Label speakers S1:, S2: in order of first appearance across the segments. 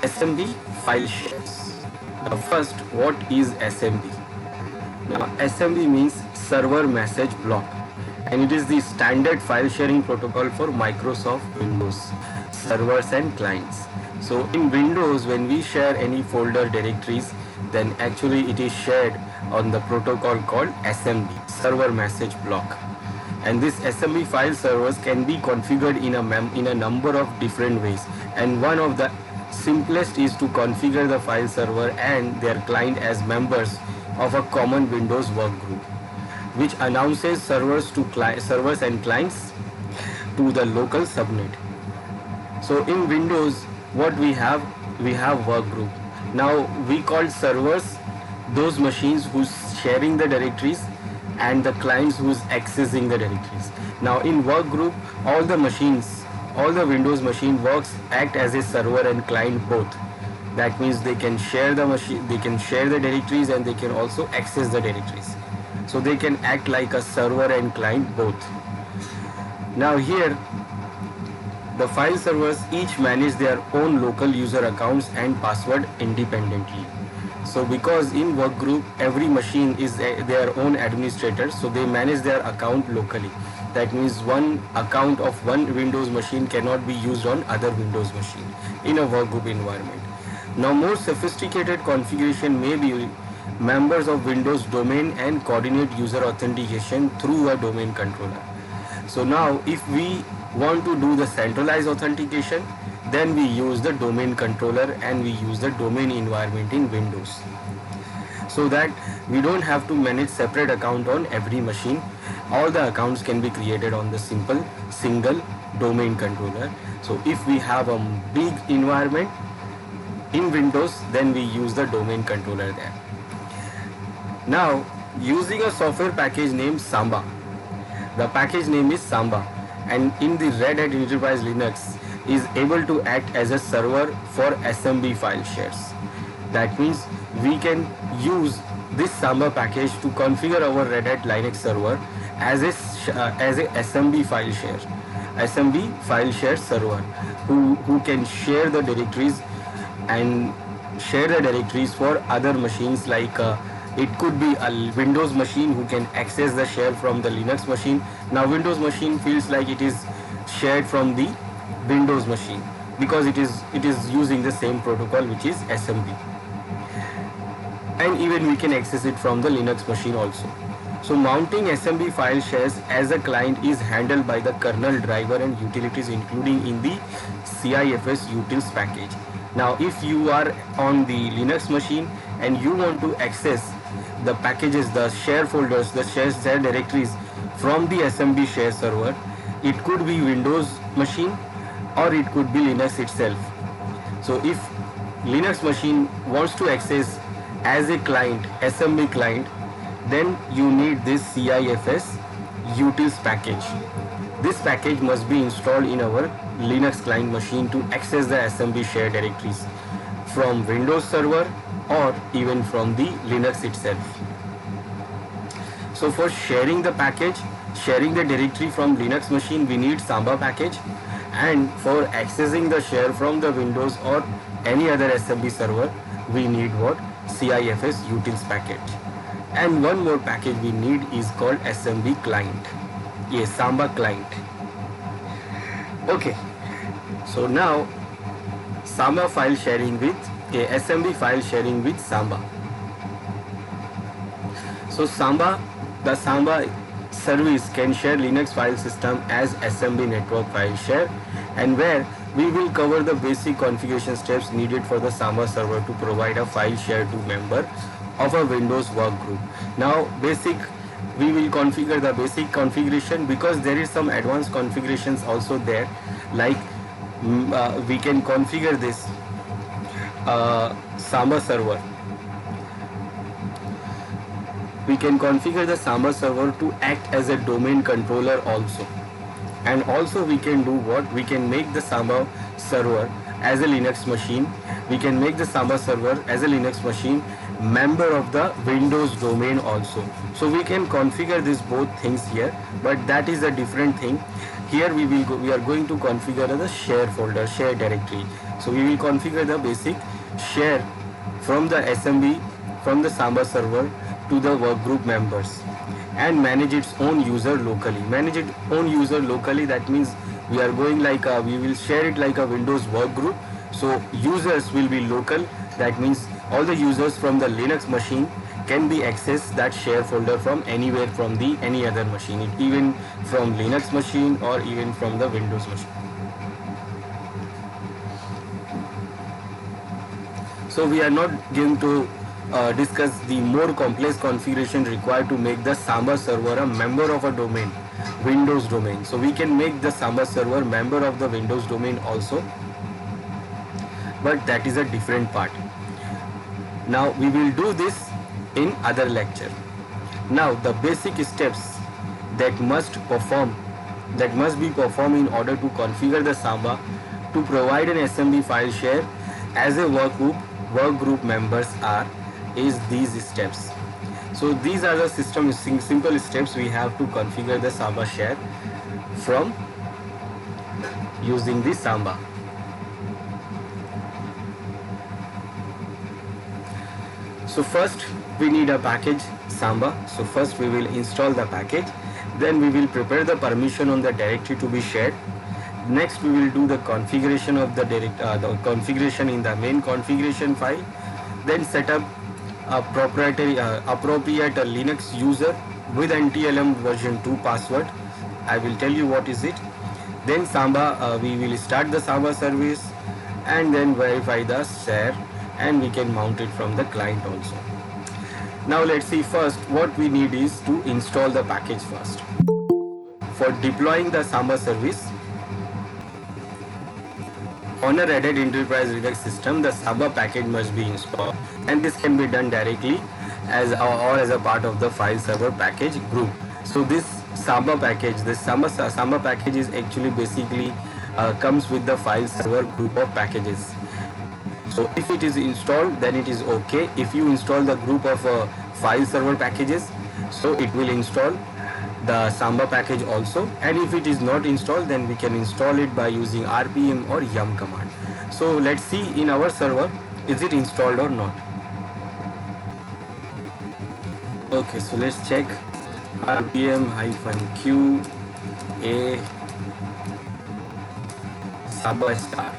S1: SMB file shares. Now first, what is SMB? Now SMB means server message block, and it is the standard file sharing protocol for Microsoft Windows servers and clients. So in Windows, when we share any folder directories, then actually it is shared on the protocol called SMB, server message block. And this SMB file servers can be configured in a number of different ways, and one of the simplest is to configure the file server and their client as members of a common Windows workgroup, which announces servers and clients to the local subnet. So in Windows, what we have workgroup. Now we call servers those machines who's sharing the directories, and the clients who's accessing the directories. Now in workgroup, all the Windows machine act as a server and client both. That means they can share the directories, and they can also access the directories. So they can act like a server and client both. Now here, the file servers each manage their own local user accounts and password independently. So because in workgroup every machine is their own administrator, so they manage their account locally. That means one account of one Windows machine cannot be used on other Windows machine in a workgroup environment. Now more sophisticated configuration may be members of Windows domain and coordinate user authentication through a domain controller. So now if we want to do the centralized authentication, then we use the domain controller and we use the domain environment in Windows, so that we don't have to manage separate account on every machine. All the accounts can be created on the single domain controller. So if we have a big environment in Windows, then we use the domain controller there. Now using a software package named Samba, the package name is Samba, and in the Red Hat Enterprise Linux is able to act as a server for SMB file shares. That means we can use this Samba package to configure our Red Hat Linux server as a SMB file share server who can share the directories for other machines, like it could be a Windows machine who can access the share from the Linux machine. Now Windows machine feels like it is shared from the Windows machine because it is using the same protocol, which is SMB. And even we can access it from the Linux machine also. So mounting SMB file shares as a client is handled by the kernel driver and utilities, including in the CIFS utils package. Now if you are on the Linux machine and you want to access the packages, the share folders, the share directories from the SMB share server, it could be Windows machine or it could be Linux itself. So if Linux machine wants to access as a client, SMB client, then you need this CIFS utils package. This package must be installed in our Linux client machine to access the SMB share directories from Windows server or even from the Linux itself. So for sharing the directory from Linux machine, we need Samba package, and for accessing the share from the Windows or any other SMB server, we need what? CIFS utils package. And one more package we need is called SMB client. Yes, Samba client. Okay, so now SMB file sharing with SMB file sharing with Samba. So the Samba service can share Linux file system as SMB network file share, and where we will cover the basic configuration steps needed for the Samba server to provide a file share to member of a Windows workgroup. Now we will configure the basic configuration, because there is some advanced configurations also there, like we can configure this Samba server. We can configure the Samba server to act as a domain controller also. And also we can do what? We can make the Samba server as a Linux machine. We can make the Samba server as a Linux machine member of the Windows domain also. So we can configure these both things here, but that is a different thing. Here we are going to configure the share folder, share directory. So we will configure the basic share from the SMB, from the Samba server to the workgroup members, and manage its own user locally. Manage its own user locally, that means we are going like we will share it like a Windows workgroup. So users will be local, that means all the users from the Linux machine can be access that share folder from anywhere from the any other machine, even from Linux machine or even from the Windows machine. So we are not going to discuss the more complex configuration required to make the Samba server a member of a domain, Windows domain. So we can make the Samba server member of the Windows domain also, but that is a different part. Now we will do this in other lecture. Now the basic steps that must be performed in order to configure the Samba to provide an SMB file share as a workgroup members is these steps. So these are the simple steps we have to configure the Samba share from using the Samba. So first we need a package Samba. So first we will install the package, then we will prepare the permission on the directory to be shared. Next we will do the configuration of the configuration in the main configuration file, then set up a appropriate Linux user with NTLM version 2 password. I will tell you what is it. Then Samba, we will start the Samba service and then verify the share, and we can mount it from the client also. Now let's see first what we need is to install the package first. For deploying the Samba service on a Red Hat Enterprise Linux system, the Samba package must be installed, and this can be done directly as a part of the file server package group. So this Samba package, Samba package is actually basically comes with the file server group of packages. So if it is installed, then it is okay. If you install the group of file server packages, so it will install the Samba package also, and if it is not installed, then we can install it by using RPM or yum command. So let's see in our server, is it installed or not. Okay, so let's check RPM-Q a Samba star.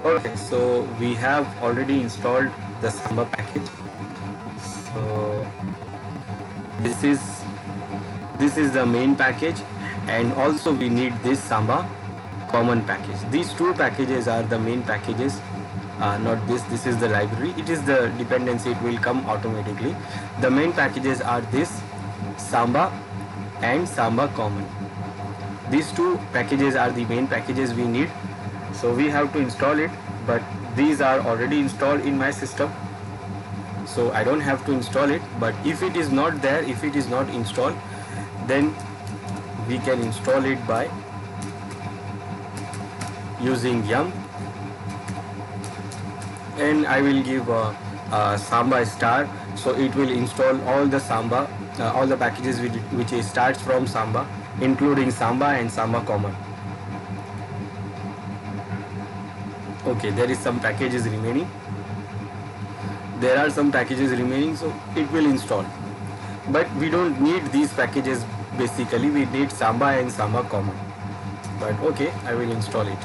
S1: Okay, so we have already installed the Samba package. So this is the main package, and also we need this Samba common package. These two packages are the main packages, not this. This is the library. It is the dependency. It will come automatically. The main packages are this Samba and Samba common. These two packages are the main packages we need. So we have to install it, but these are already installed in my system, so I don't have to install it. But if it is not there, if it is not installed, then we can install it by using yum, and I will give a Samba star, so it will install all the Samba, all the packages which starts from Samba, including Samba and Samba common. Okay, there is some packages remaining. There are some packages remaining, so it will install. But we don't need these packages basically. We need Samba and Samba common. But okay, I will install it.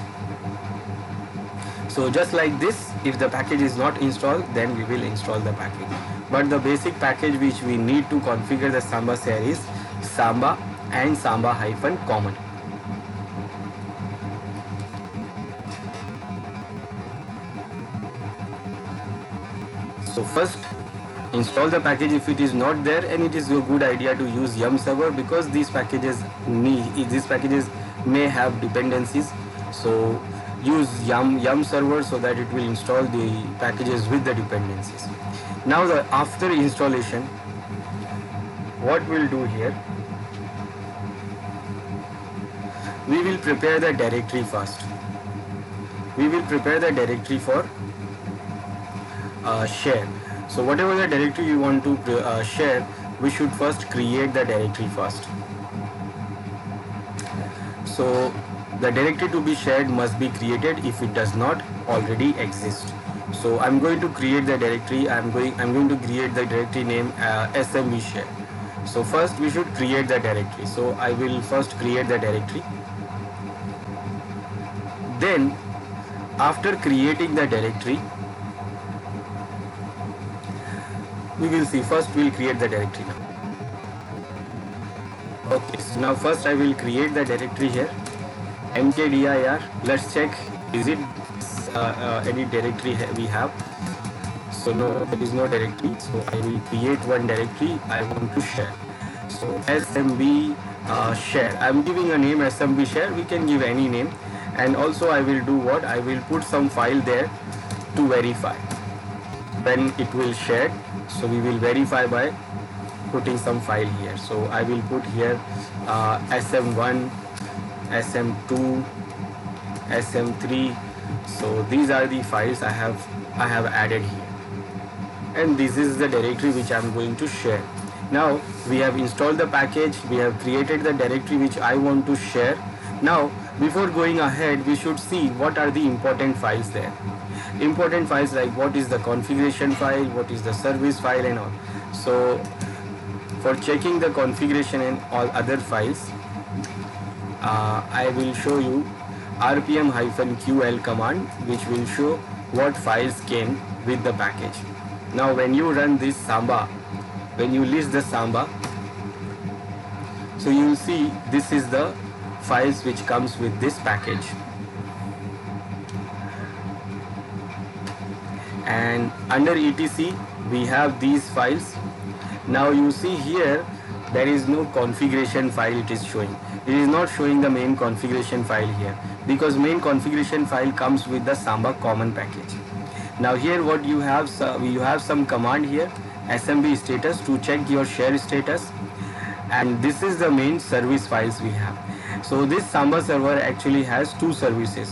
S1: So just like this, if the package is not installed, then we will install the package. But the basic package which we need to configure the Samba share is Samba and Samba-common. So first install the package if it is not there, and it is a good idea to use yum server because these packages may have dependencies. So use yum server so that it will install the packages with the dependencies. Now after installation, what we'll do here, we will prepare the directory first. We will prepare the directory for share. So whatever the directory you want to share, we should first create the directory first. So the directory to be shared must be created if it does not already exist. So I'm going to create the directory. I'm going to create the directory name SMB share. So first we should create the directory. So I will first create the directory. Then after creating the directory, we will see. First we'll create the directory now. Okay, so now first I will create the directory here, mkdir. Let's check, is it any directory we have. So no, there is no directory. So I will create one directory I want to share. So SMB share. I'm giving a name SMB share. We can give any name. And also I will do what? I will put some file there to verify when it will share. So we will verify by putting some file here. So I will put here SM1, SM2, SM3. So these are the files I have added here, and this is the directory which I am going to share. Now we have installed the package, we have created the directory which I want to share. Now before going ahead, we should see what are the important files there. Important files like what is the configuration file, what is the service file and all. So for checking the configuration and all other files, I will show you rpm-ql command, which will show what files came with the package. Now when you run this Samba, when you list the Samba, so you will see this is the files which comes with this package. And under etc we have these files. Now you see here there is no configuration file it is showing. It is not showing the main configuration file here, because main configuration file comes with the Samba common package. Now here what you have, you have some command here, SMB status, to check your share status, and this is the main service files we have. So this Samba server actually has two services,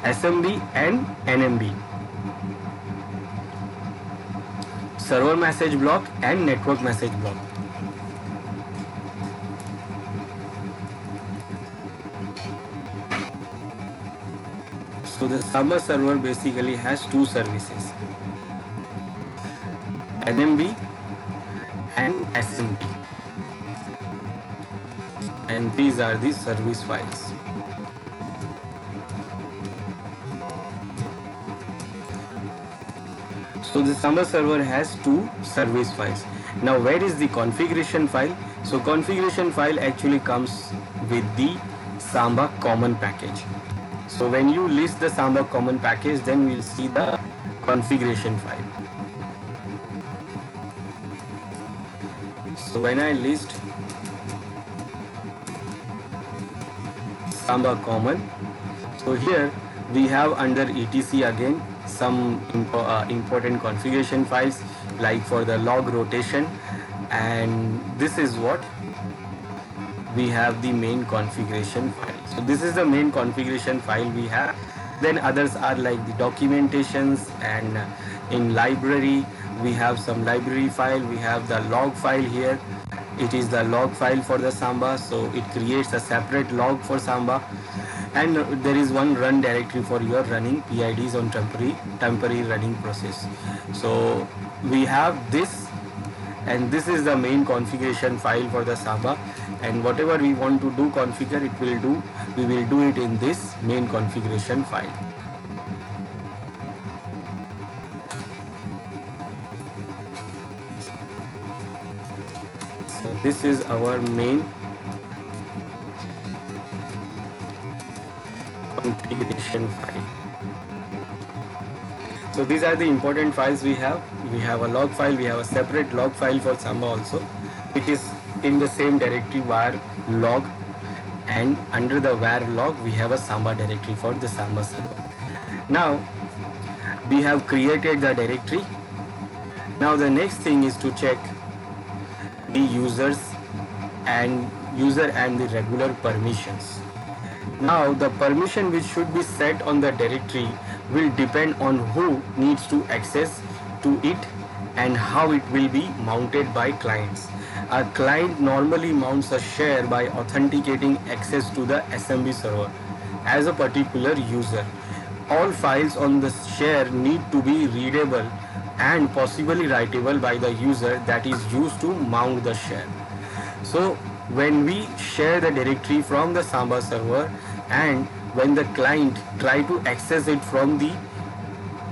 S1: SMB and NMB, server message block and network message block. So the Samba server basically has two services, NMB and SMB, and these are the service files. So the Samba server has two service files. Now where is the configuration file? So configuration file actually comes with the Samba common package. So when you list the Samba common package, then we'll see the configuration file. So when I list Samba common, so here we have under etc again some important configuration files, like for the log rotation, and this is what we have, the main configuration file. So this is the main configuration file we have. Then others are like the documentations, and in library we have some library file. We have the log file here. It is the log file for the Samba, so it creates a separate log for Samba. And there is one run directory for your running PIDs on temporary running process. So we have this, and this is the main configuration file for the Samba, and whatever we want to do configure, we will do it in this main configuration file. So this is our main configuration file. So these are the important files we have. We have a log file, we have a separate log file for Samba also. It is in the same directory var log, and under the var log we have a Samba directory for the Samba server. Now we have created the directory. Now the next thing is to check the users and the regular permissions. Now the permission which should be set on the directory will depend on who needs to access to it and how it will be mounted by clients. A client normally mounts a share by authenticating access to the SMB server as a particular user. All files on the share need to be readable and possibly writable by the user that is used to mount the share. So when we share the directory from the Samba server, and when the client try to access it from the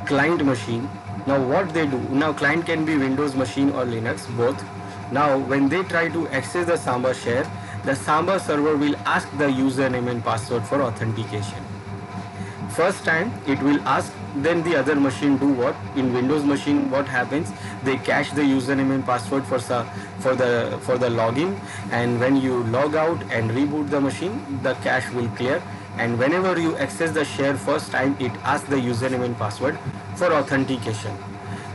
S1: client machine, now what they do, now client can be Windows machine or Linux, both. Now when they try to access the Samba share, the Samba server will ask the username and password for authentication. First time it will ask, then the other machine do what? In Windows machine, what happens? They cache the username and password for the login, and when you log out and reboot the machine, the cache will clear, and whenever you access the share first time, it asks the username and password for authentication.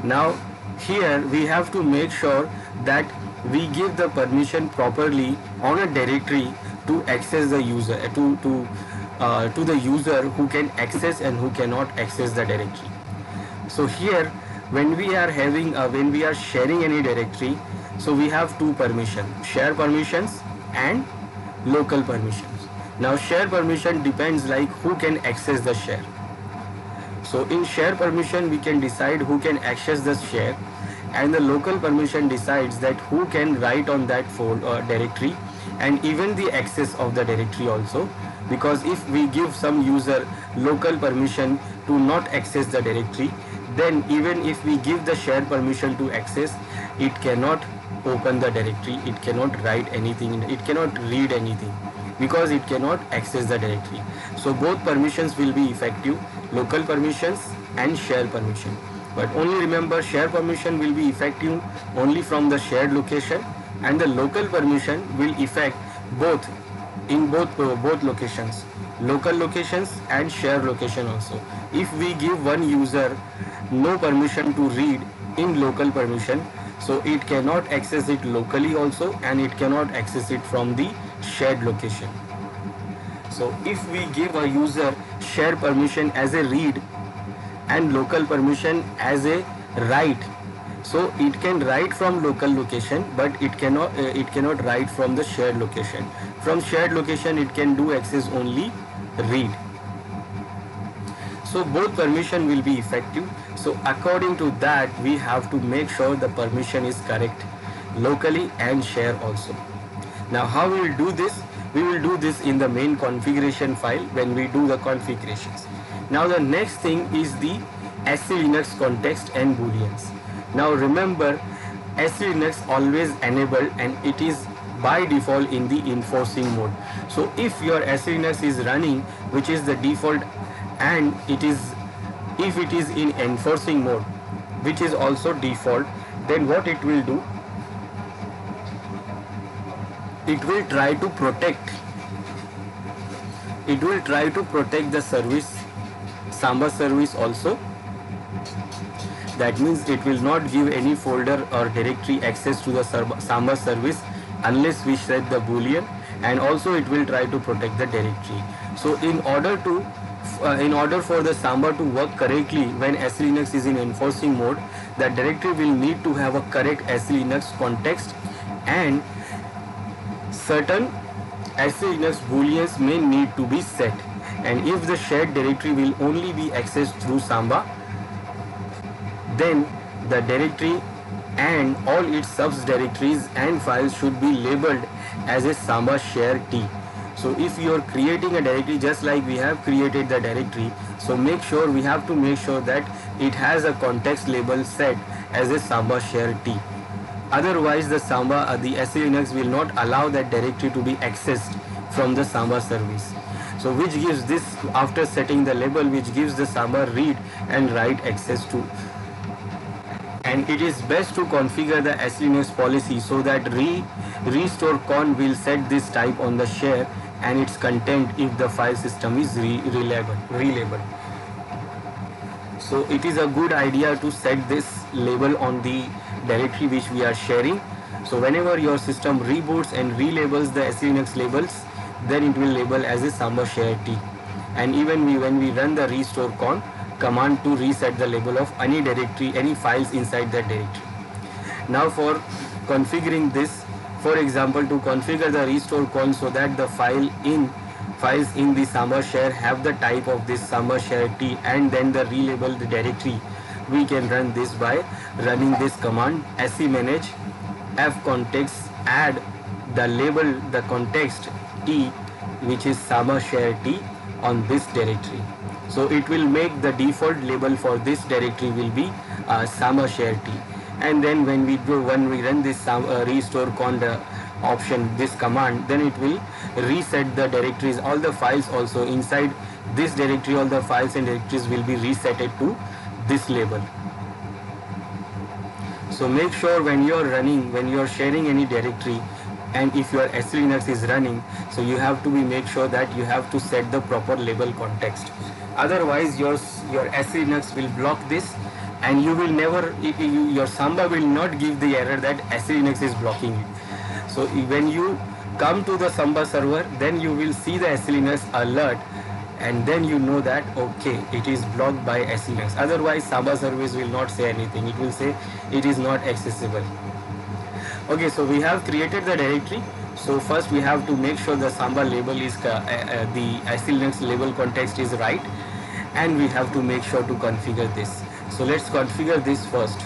S1: Now here we have to make sure that we give the permission properly on a directory to access the user, to the user who can access and who cannot access the directory. So here when we are sharing any directory, so we have two permissions, share permissions and local permissions. Now share permission depends like who can access the share. So in share permission we can decide who can access the share, and the local permission decides that who can write on that directory, and even the access of the directory also, because if we give some user local permission to not access the directory, then even if we give the share permission to access, it cannot open the directory, it cannot write anything, it cannot read anything, because it cannot access the directory. So both permissions will be effective, local permissions and share permission. But only remember, share permission will be effective only from the shared location, and the local permission will effect both in both locations, local locations and shared location also. If we give one user no permission to read in local permission, so it cannot access it locally also, and it cannot access it from the shared location. So if we give a user share permission as a read and local permission as a write, so it can write from local location, but it cannot write from the shared location. From shared location it can do access only read. So both permission will be effective. So according to that, we have to make sure the permission is correct locally and share also. Now how we will do this? We will do this in the main configuration file when we do the configurations. Now the next thing is the SE Linux context and booleans. Now remember, SE Linux always enabled, and it is by default in the enforcing mode. So if your SE Linux is running, which is the default, and if it is in enforcing mode, which is also default, then what it will do, it will try to protect the service, Samba service also. That means it will not give any folder or directory access to the Samba service unless we set the boolean, and also it will try to protect the directory. So in order for the Samba to work correctly when SE Linux is in enforcing mode, the directory will need to have a correct SE Linux context, and certain SE Linux booleans may need to be set. And if the shared directory will only be accessed through Samba, then the directory and all its subdirectories and files should be labeled as a Samba share T. So if you are creating a directory just like we have created the directory, so we have to make sure that it has a context label set as a Samba share T. Otherwise the SE Linux will not allow that directory to be accessed from the Samba service. So which gives this, after setting the label, which gives the Samba read and write access to. And it is best to configure the SE Linux policy so that restore con will set this type on the share and its content if the file system is relabeled. So it is a good idea to set this label on the directory which we are sharing. So whenever your system reboots and relabels the SE Linux labels, then it will label as a Samba share T. And even when we run the restore con command to reset the label of any directory, any files inside that directory. Now for configuring this, For example, to configure the restore con so that the files in the Samba share have the type of this Samba share T and then the relabeled directory, we can run this by running this command semanage f context add the label the context T which is Samba share T on this directory. So it will make the default label for this directory will be Samba share T, and then when we run this restore con option, this command, then it will reset the directories, all the files also inside this directory, all the files and directories will be resetted to this label. So make sure when you are sharing any directory, and if your SE Linux is running, so you have to make sure that you have to set the proper label context. Otherwise your SE Linux will block this, and you will never, your Samba will not give the error that SE Linux is blocking it. So when you come to the Samba server, then you will see the SE Linux alert, and then you know that okay, it is blocked by SE Linux. Otherwise Samba service will not say anything, it will say it is not accessible. Okay, so we have created the directory. So first we have to make sure the Samba label is the SE Linux label context is right, and we have to make sure to configure this. So let's configure this first.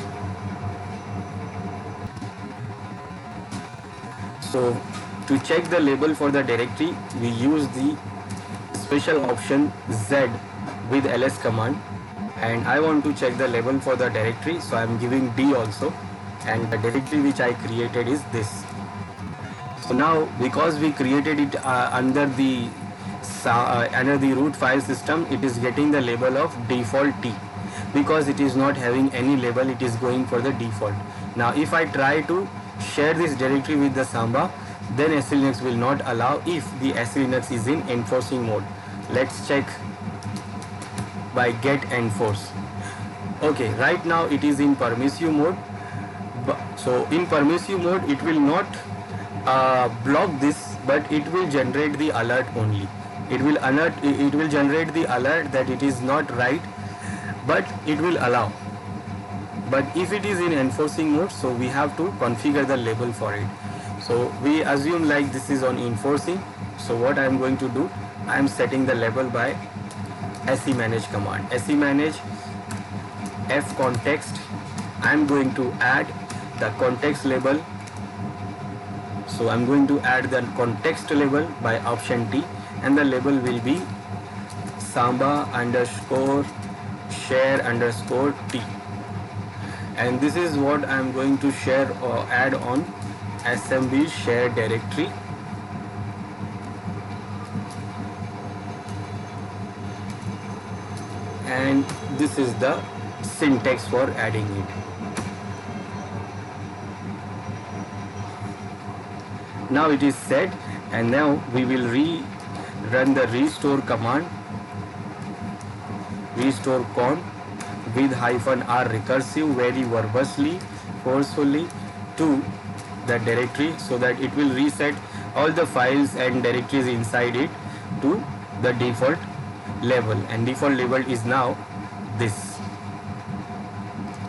S1: So to check the label for the directory, we use the special option Z with ls command, and I want to check the label for the directory, so I am giving D also, and the directory which I created is this. So now because we created it under the root file system, it is getting the label of default T. Because it is not having any label, it is going for the default. Now if I try to share this directory with the Samba, then SE Linux will not allow if the SE Linux is in enforcing mode. Let's check by get enforce. Okay, right now it is in permissive mode. So in permissive mode it will not block this, but it will generate the alert only. It will generate the alert that it is not right, but it will allow. But if it is in enforcing mode, so we have to configure the label for it. So we assume like this is on enforcing. So what I am going to do, I am setting the label by semanage command. Semanage f context, I am going to add the context label. So I am going to add the context label by option T, and the label will be Samba underscore share underscore T, and this is what I am going to share or add on SMB share directory. And this is the syntax for adding it. Now it is set, and now we will run the restore command, restore con with -r recursive very verbosely, forcefully to the directory, so that it will reset all the files and directories inside it to the default level, and default level is now this.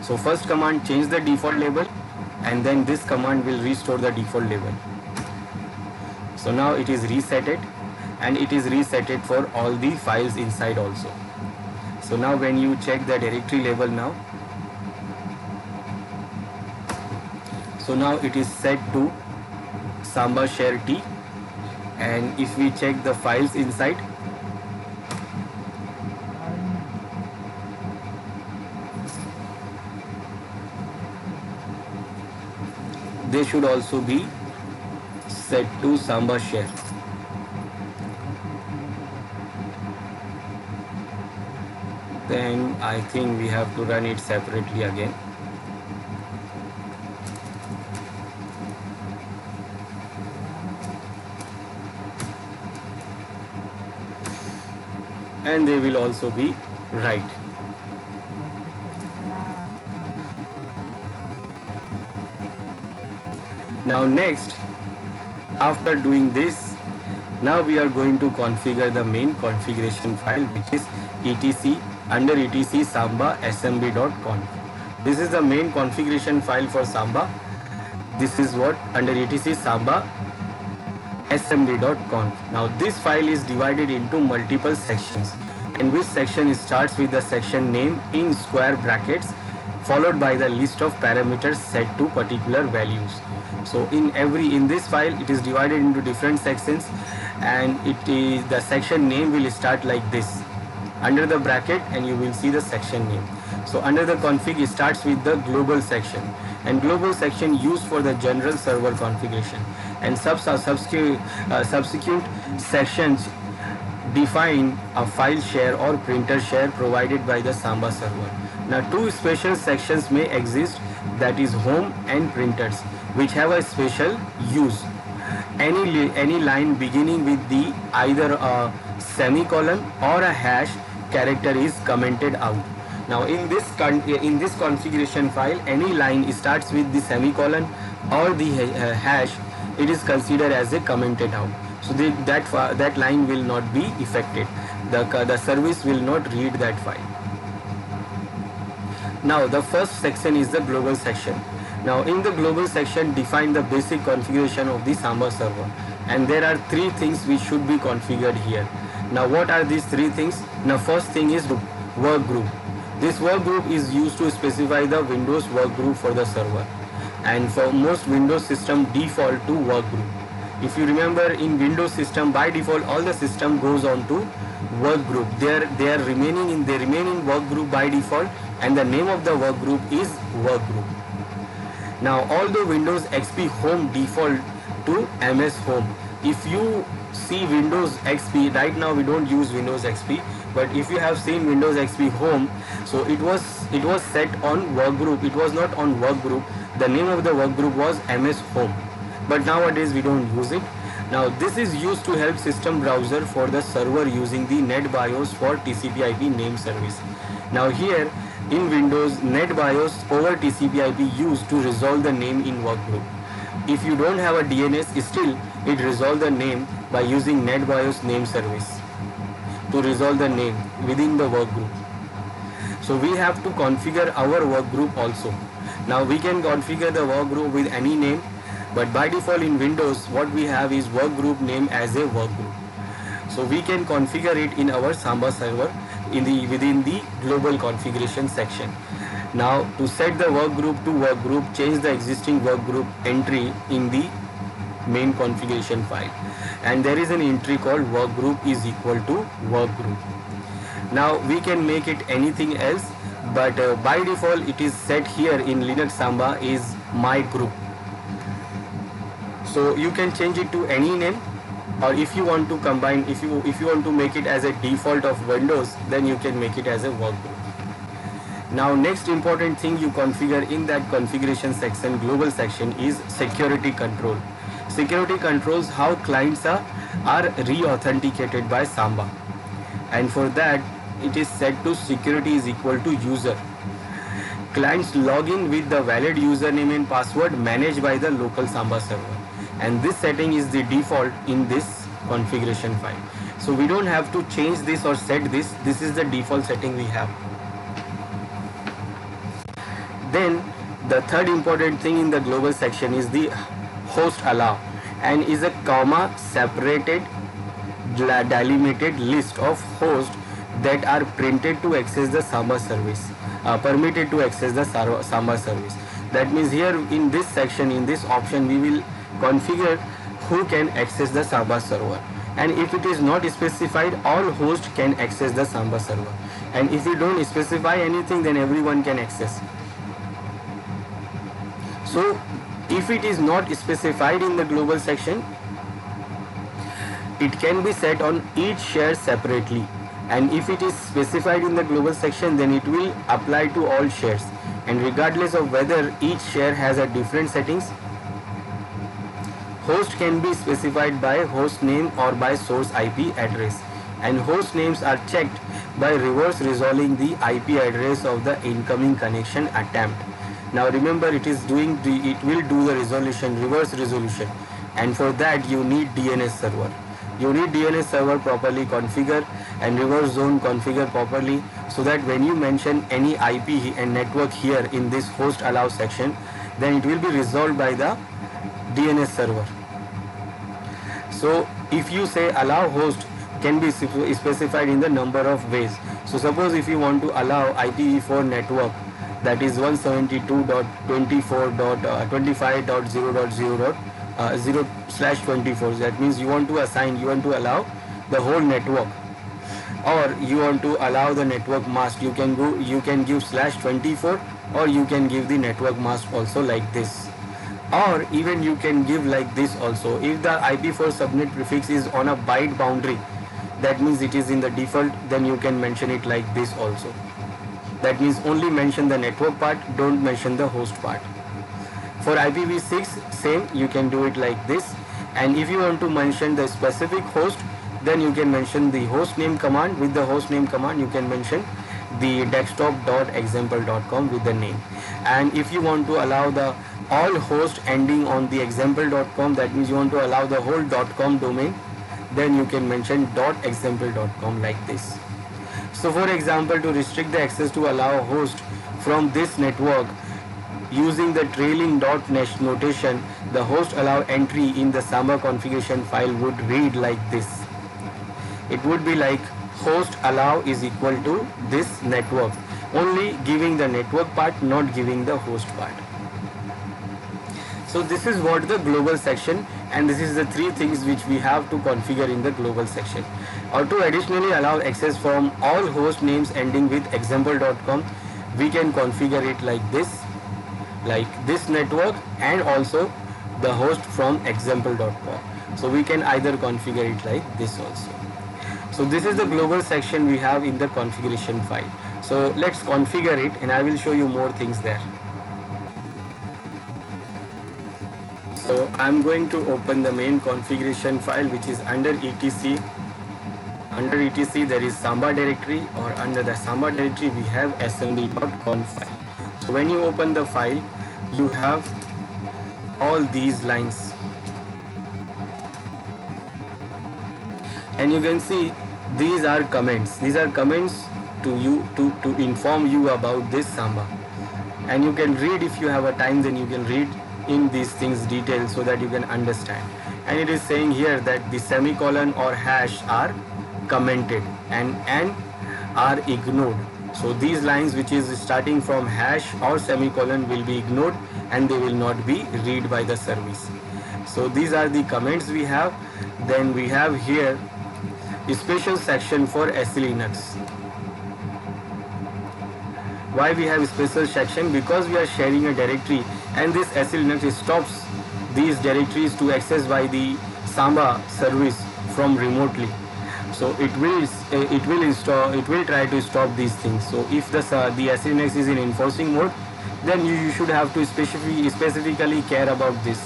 S1: So first command change the default label, and then this command will restore the default label. So now it is resetted, and it is resetted for all the files inside also. So now when you check the directory label now, so now it is set to Samba share T, and if we check the files inside, they should also be set to Samba share. Then I think we have to run it separately again. And they will also be right. Now next, after doing this, now we are going to configure the main configuration file, which is etc under etc samba smb.conf. This is the main configuration file for Samba. This is what under etc samba assembly.conf. Now this file is divided into multiple sections, and which section starts with the section name in square brackets followed by the list of parameters set to particular values. So in this file it is divided into different sections, and it is the section name will start like this under the bracket, and you will see the section name. So under the config it starts with the global section, and global section used for the general server configuration, and subsequent sections define a file share or printer share provided by the Samba server. Now two special sections may exist, that is home and printers, which have a special use. Any line beginning with the either a semicolon or a hash character is commented out. Now in this configuration file, any line starts with the semicolon or the hash, it is considered as a commented out. So that line will not be affected. The service will not read that file. Now the first section is the global section. Now in the global section, define the basic configuration of the Samba server, and there are three things which should be configured here. Now what are these three things? Now first thing is work group. This work group is used to specify the Windows work group for the server, and for most Windows system default to work group. If you remember, in Windows system by default all the system goes on to work group. They remain in work group by default, and the name of the work group is work group. Now although Windows XP Home default to MS Home, if you see Windows XP, right now we don't use Windows XP, but if you have seen Windows XP Home, so it was set on work group. It was not on work group. The name of the work group was MS Home, but nowadays we don't use it. Now this is used to help system browser for the server using the NetBIOS for TCP/IP name service. Now here in Windows, NetBIOS over TCP/IP used to resolve the name in work group. If you don't have a DNS, still it resolve the name by using NetBIOS name service to resolve the name within the work group. So we have to configure our work group also. Now we can configure the work group with any name, but by default in Windows what we have is work group name as a work group. So we can configure it in our Samba server within the global configuration section. Now to set the work group to work group, change the existing work group entry in the main configuration file, and there is an entry called work group is equal to work group. Now we can make it anything else, but by default it is set here in Linux Samba is my group. So you can change it to any name, or if you want to combine, if you want to make it as a default of Windows, then you can make it as a work group. Now next important thing you configure in that configuration section, global section, is security control. Security controls how clients are re-authenticated by Samba, and for that it is set to security is equal to user. Clients log in with the valid username and password managed by the local Samba server, and this setting is the default in this configuration file. So we don't have to change this or set this. This is the default setting we have. Then the third important thing in the global section is the host allow, and is a comma separated delimited list of hosts that are printed to access the Samba service, permitted to access the Samba service. That means here in this section, in this option, we will configure who can access the Samba server, and if it is not specified, all hosts can access the Samba server, and if you don't specify anything, then everyone can access. So if it is not specified in the global section, it can be set on each share separately, and if it is specified in the global section, then it will apply to all shares, and regardless of whether each share has a different settings. Host can be specified by host name or by source IP address, and host names are checked by reverse resolving the IP address of the incoming connection attempt. Now remember, it will do the resolution, reverse resolution, and for that you need DNS server. You need DNS server properly configured and reverse zone configured properly, so that when you mention any IP and network here in this host allow section, then it will be resolved by the DNS server. So if you say allow host can be specified in the number of ways. So suppose if you want to allow IPv4 network, that is 172.24.25.0.0.0/24, that means you want to allow the whole network, or you want to allow the network mask, you can give /24, or you can give the network mask also like this, or even you can give like this also. If the IP4 subnet prefix is on a byte boundary, that means it is in the default, then you can mention it like this also. That means only mention the network part, don't mention the host part. For IPv6 same, you can do it like this. And if you want to mention the specific host, then you can mention the host name command. With the host name command, you can mention the desktop.example.com with the name. And if you want to allow the all host ending on the example.com, that means you want to allow the whole .com domain, then you can mention .example.com like this. So for example, to restrict the access to allow host from this network using the trailing notation, the host allow entry in the Samba configuration file would read like this. It would be like host allow is equal to this network, only giving the network part, not giving the host part. So this is what the global section, and this is the three things which we have to configure in the global section. Or to additionally allow access from all host names ending with example.com, we can configure it like this network, and also the host from example.com. So we can either configure it like this also. So this is the global section we have in the configuration file. So let's configure it, and I will show you more things there. So I'm going to open the main configuration file, which is under etc. Under etc there is Samba directory, or under the Samba directory we have assembly.conf file. So when you open the file, you have all these lines, and you can see these are comments. These are comments to you to inform you about this Samba, and you can read, if you have a time, then you can read in these things detail so that you can understand. And it is saying here that the semicolon or hash are commented and are ignored. So these lines which is starting from hash or semicolon will be ignored, and they will not be read by the service. So these are the comments we have. Then we have here a special section for SE Linux. Why we have a special section? Because we are sharing a directory, and this SE Linux stops these directories to access by the Samba service from remotely. So it will try to stop these things. So if the SE Linux is in enforcing mode, then you should have to specifically care about this.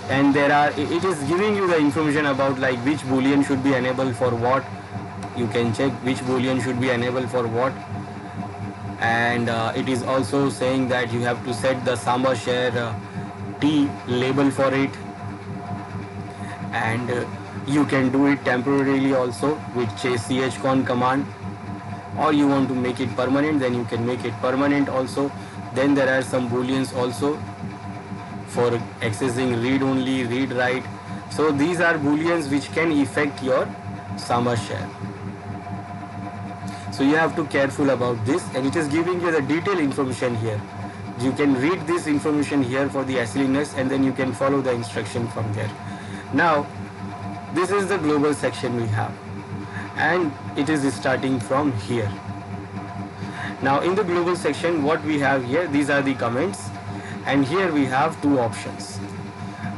S1: And it is giving you the information about like which boolean should be enabled for what. You can check which boolean should be enabled for what. And it is also saying that you have to set the Samba share T label for it, and you can do it temporarily also with chconn command, or you want to make it permanent, then you can make it permanent also. Then there are some booleans also for accessing read only, read write. So these are booleans which can affect your Samba share. So you have to careful about this, and it is giving you the detailed information here. You can read this information here for the SE Linux, and then you can follow the instruction from there. Now this is the global section we have, and it is starting from here. Now in the global section, what we have here, these are the comments, and here we have two options.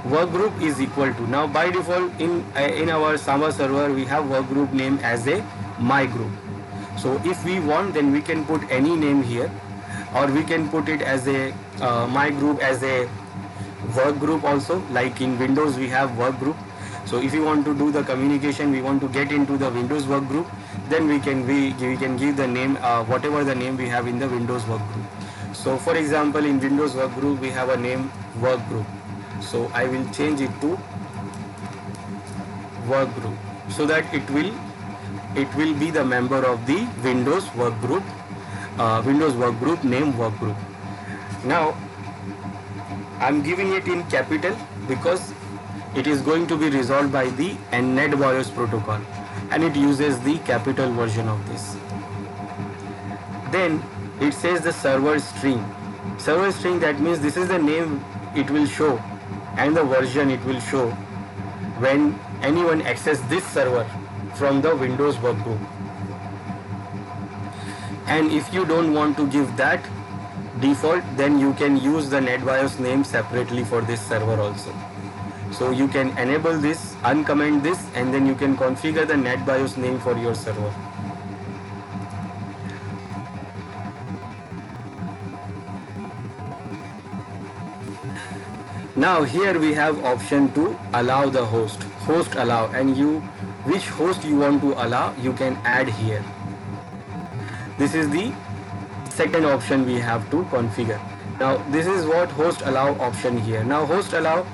S1: Workgroup is equal to, now by default in our Samba server we have workgroup name as a my group. So if we want, then we can put any name here, or we can put it as a my group as a work group also. Like in Windows we have work group. So if you want to do the communication, we want to get into the Windows work group, then we can give the name whatever the name we have in the Windows work group. So for example, in Windows work group we have a name work group. So I will change it to work group, so that it will be the member of the Windows work group name work group. Now I'm giving it in capital because it is going to be resolved by the NetBIOS protocol and it uses the capital version of this. Then it says the server string. Server string, that means this is the name it will show and the version it will show when anyone access this server from the Windows workgroup. And if you don't want to give that default, then you can use the NetBIOS name separately for this server also. So you can enable this, uncomment this, and then you can configure the NetBIOS name for your server. Now here we have option to allow the host allow, and which host you want to allow, you can add here. This is the second option we have to configure. Now this is what host allow option here. Now host allow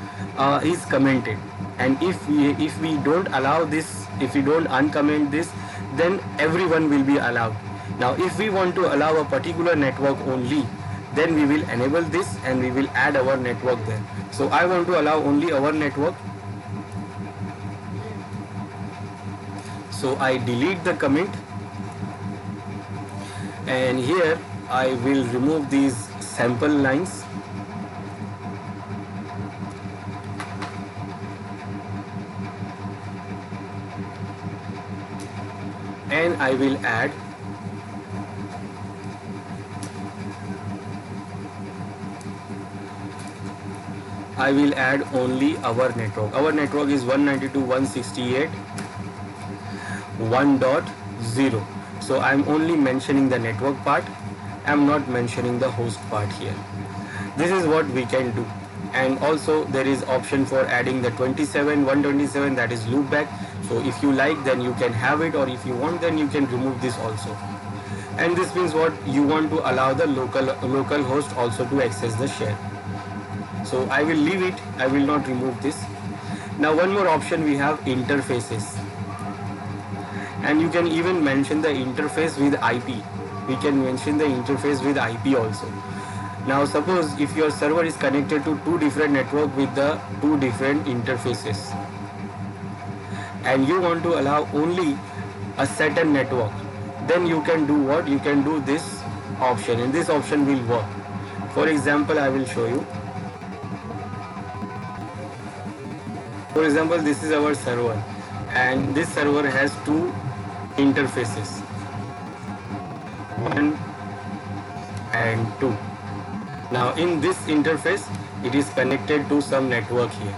S1: is commented, and if we don't allow this, if we don't uncomment this, then everyone will be allowed. Now if we want to allow a particular network only, then we will enable this and we will add our network there. So I want to allow only our network. So I delete the comment, and here I will remove these sample lines. And I will add only our network. Our network is 192.168.1.0. So I'm only mentioning the network part. I'm not mentioning the host part here. This is what we can do. And also there is option for adding the 127, that is loopback. So if you like, then you can have it, or if you want, then you can remove this also. And this means what you want to allow the local host also to access the share. So I will leave it, I will not remove this. Now one more option we have, interfaces. And you can even mention the interface with IP. We can mention the interface with IP also. Now suppose if your server is connected to two different networks with the two different interfaces, and you want to allow only a certain network, then you can do what? You can do this option, and this option will work. For example, I will show you. For example, this is our server, and this server has two interfaces, 1 and 2. Now in this interface, it is connected to some network here,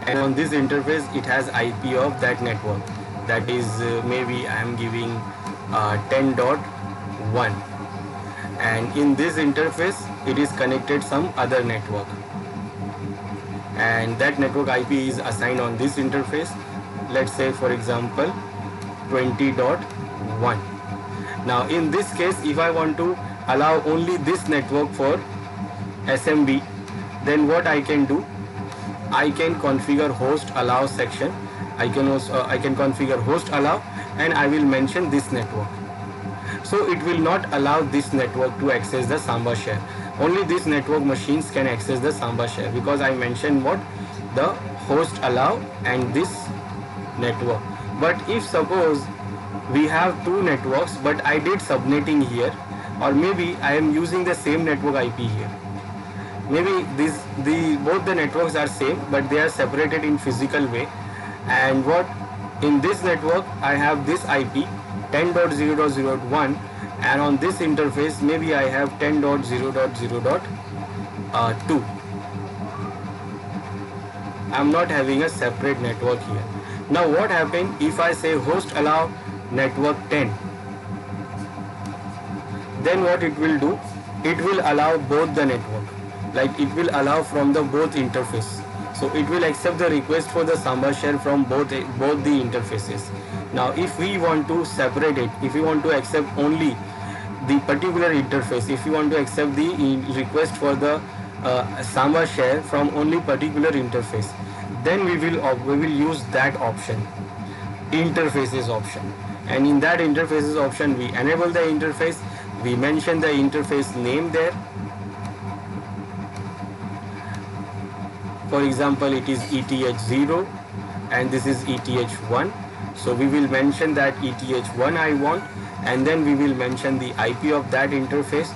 S1: and on this interface it has IP of that network, that is maybe I am giving 10.1, and in this interface it is connected some other network, and that network IP is assigned on this interface, let's say for example 20.1. Now in this case, if I want to allow only this network for SMB, then what I can do, I can configure host allow section. I can configure host allow, and I will mention this network. So it will not allow this network to access the Samba share. Only this network machines can access the Samba share, because I mentioned what? The host allow and this network. But if suppose we have two networks, but I did subnetting here, or maybe I am using the same network IP here. Maybe both the networks are same, but they are separated in physical way. And what in this network I have this IP 10.0.0.1, and on this interface maybe I have 10.0.0.2. I'm not having a separate network here. Now what happens if I say host allow network 10? Then what it will do? It will allow both the network. Like it will allow from the both interface. So it will accept the request for the Samba share from both the interfaces. Now if we want to separate it, if we want to accept only the particular interface, if you want to accept the request for the Samba share from only particular interface, then we will use that option, interfaces option. And in that interfaces option, we enable the interface, we mention the interface name there, For example, it is ETH0 and this is ETH1. So we will mention that ETH1 I want, and then we will mention the IP of that interface.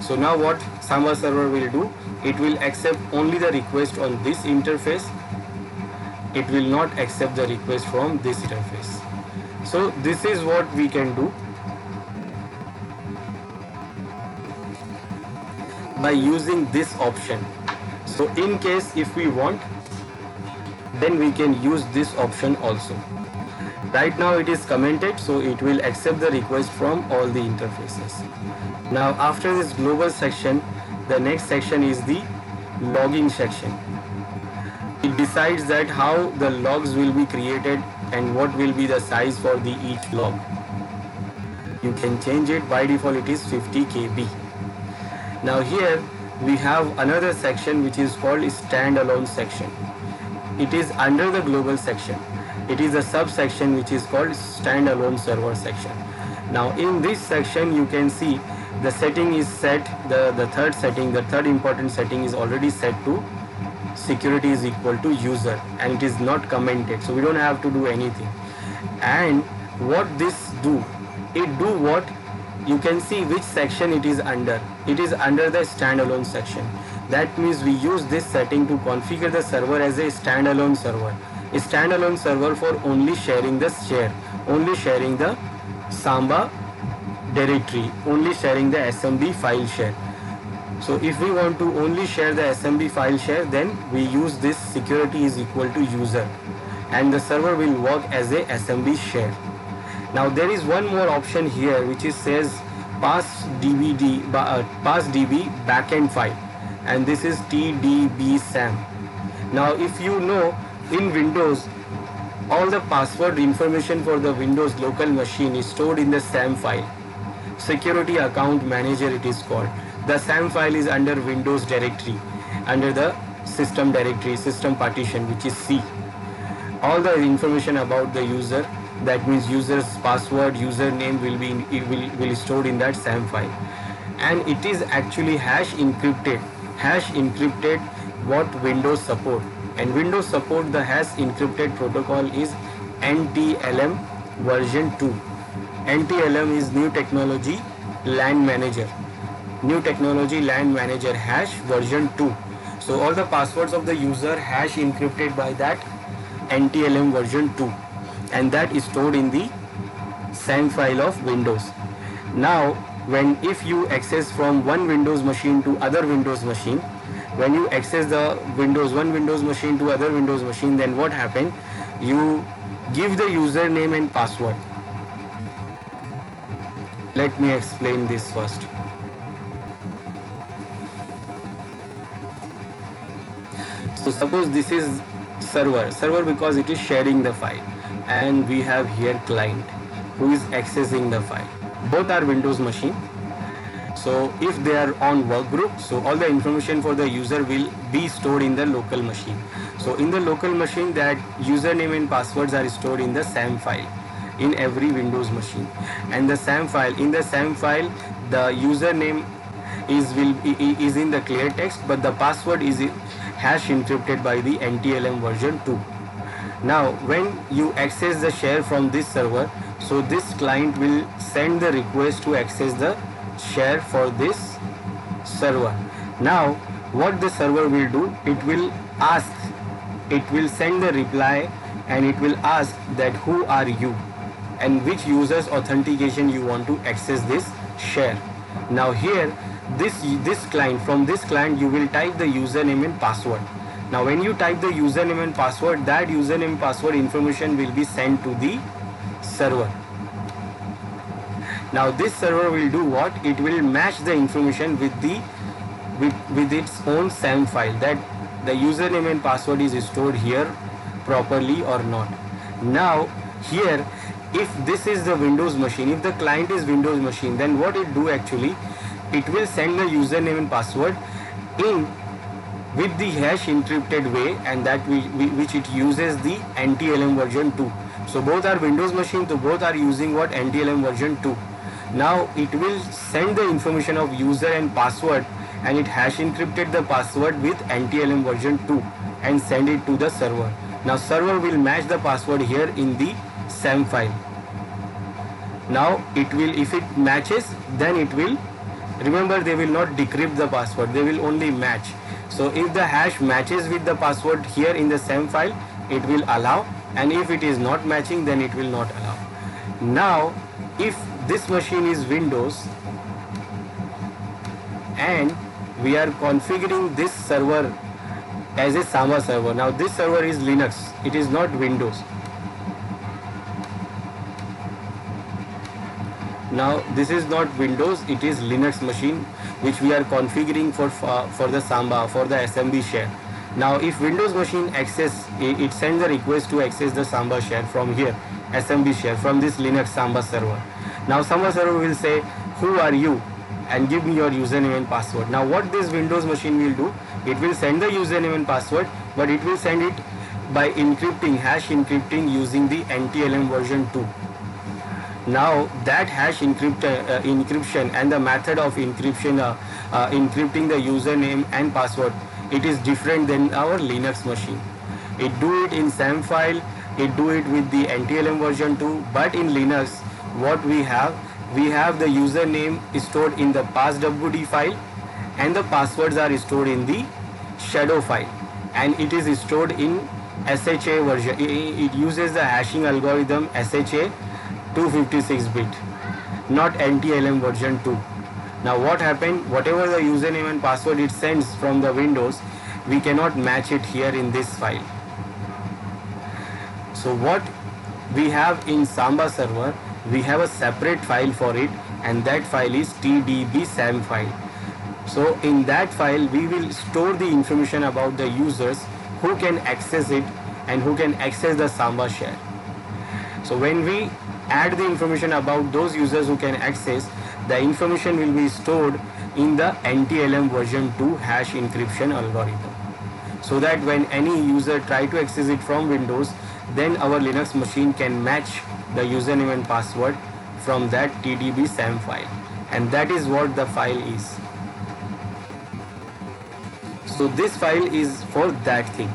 S1: So now what Samba server will do, it will accept only the request on this interface. It will not accept the request from this interface. So this is what we can do by using this option. So in case if we want, then we can use this option also. Right now it is commented, so it will accept the request from all the interfaces. Now after this global section, the next section is the logging section. It decides that how the logs will be created and what will be the size for the each log. You can change it. By default it is 50 KB. Now here we have another section which is called standalone section. It is under the global section. It is a subsection which is called standalone server section. Now in this section you can see the setting is set, the third setting, the third important setting is already set to security is equal to user, and it is not commented, so we don't have to do anything. And what this do, it do what, you can see which section it is under. It is under the standalone section. That means we use this setting to configure the server as a standalone server. A standalone server for only sharing the share, only sharing the Samba directory, only sharing the SMB file share. So if we want to only share the SMB file share, then we use this security is equal to user, and the server will work as a SMB share. Now there is one more option here which is says pass DB backend file, and this is TDB-SAM. Now if you know, in Windows all the password information for the Windows local machine is stored in the SAM file. Security account manager it is called. The SAM file is under Windows directory, under the system directory, system partition, which is C. All the information about the user, that means user's password, username will stored in that SAM file, and it is actually hash encrypted what Windows support. And Windows support the hash encrypted protocol is NTLM version 2. NTLM is New Technology LAN Manager. New Technology LAN Manager hash version 2. So all the passwords of the user hash encrypted by that NTLM version 2, and that is stored in the SAM file of Windows. Now if you access from one Windows machine to other Windows machine, when you access the one Windows machine to other Windows machine, then what happens? You give the username and password. Let me explain this first. So suppose this is server because it is sharing the file, and we have here client who is accessing the file. Both are Windows machine. So if they are on work group, so all the information for the user will be stored in the local machine. So in the local machine, that username and passwords are stored in the SAM file in every Windows machine. And the SAM file, in the SAM file, the username is in the clear text, but the password is hash encrypted by the NTLM version 2. Now when you access the share from this server, so this client will send the request to access the share for this server. Now what the server will do, it will send the reply, and it will ask that who are you and which user's authentication you want to access this share. Now here this client, from this client you will type the username and password. Now when you type the username and password, that username and password information will be sent to the server. Now this server will do what? It will match the information with its own SAM file, that the username and password is stored here properly or not. Now here, if this is the Windows machine, if the client is Windows machine, then what it do actually, it will send the username and password in with the hash encrypted way, and that which it uses the NTLM version 2. So both are Windows machine, so both are using what? NTLM version 2. Now it will send the information of user and password and it hash encrypted the password with NTLM version 2 and send it to the server. Now server will match the password here in the SAM file. Now it will, if it matches, then it will, remember they will not decrypt the password, they will only match. So if the hash matches with the password here in the SAM file, it will allow, and if it is not matching, then it will not allow. Now if this machine is Windows and we are configuring this server as a Samba server. Now this server is Linux, it is not Windows. Now this is not Windows, it is Linux machine which we are configuring for the Samba, for the SMB share. Now if Windows machine access, it sends a request to access the Samba share from here, SMB share, from this Linux Samba server. Now Samba server will say, who are you, and give me your username and password. Now what this Windows machine will do, it will send the username and password, but it will send it by encrypting, hash encrypting using the NTLM version 2. Now that hash encryption and the method of encryption, encrypting the username and password, it is different than our Linux machine. It do it in SAM file, it do it with the NTLM version 2, but in Linux what we have the username stored in the passwd file and the passwords are stored in the shadow file, and it is stored in SHA version. It uses the hashing algorithm SHA 256-bit, not NTLM version 2. Now what happened, whatever the username and password it sends from the Windows, we cannot match it here in this file. So what we have in Samba server, we have a separate file for it, and that file is TDB SAM file. So in that file we will store the information about the users who can access it and who can access the Samba share. So when we add the information about those users who can access, the information will be stored in the NTLM version 2 hash encryption algorithm, so that when any user try to access it from Windows, then our Linux machine can match the username and password from that TDB SAM file, and that is what the file is. So this file is for that thing,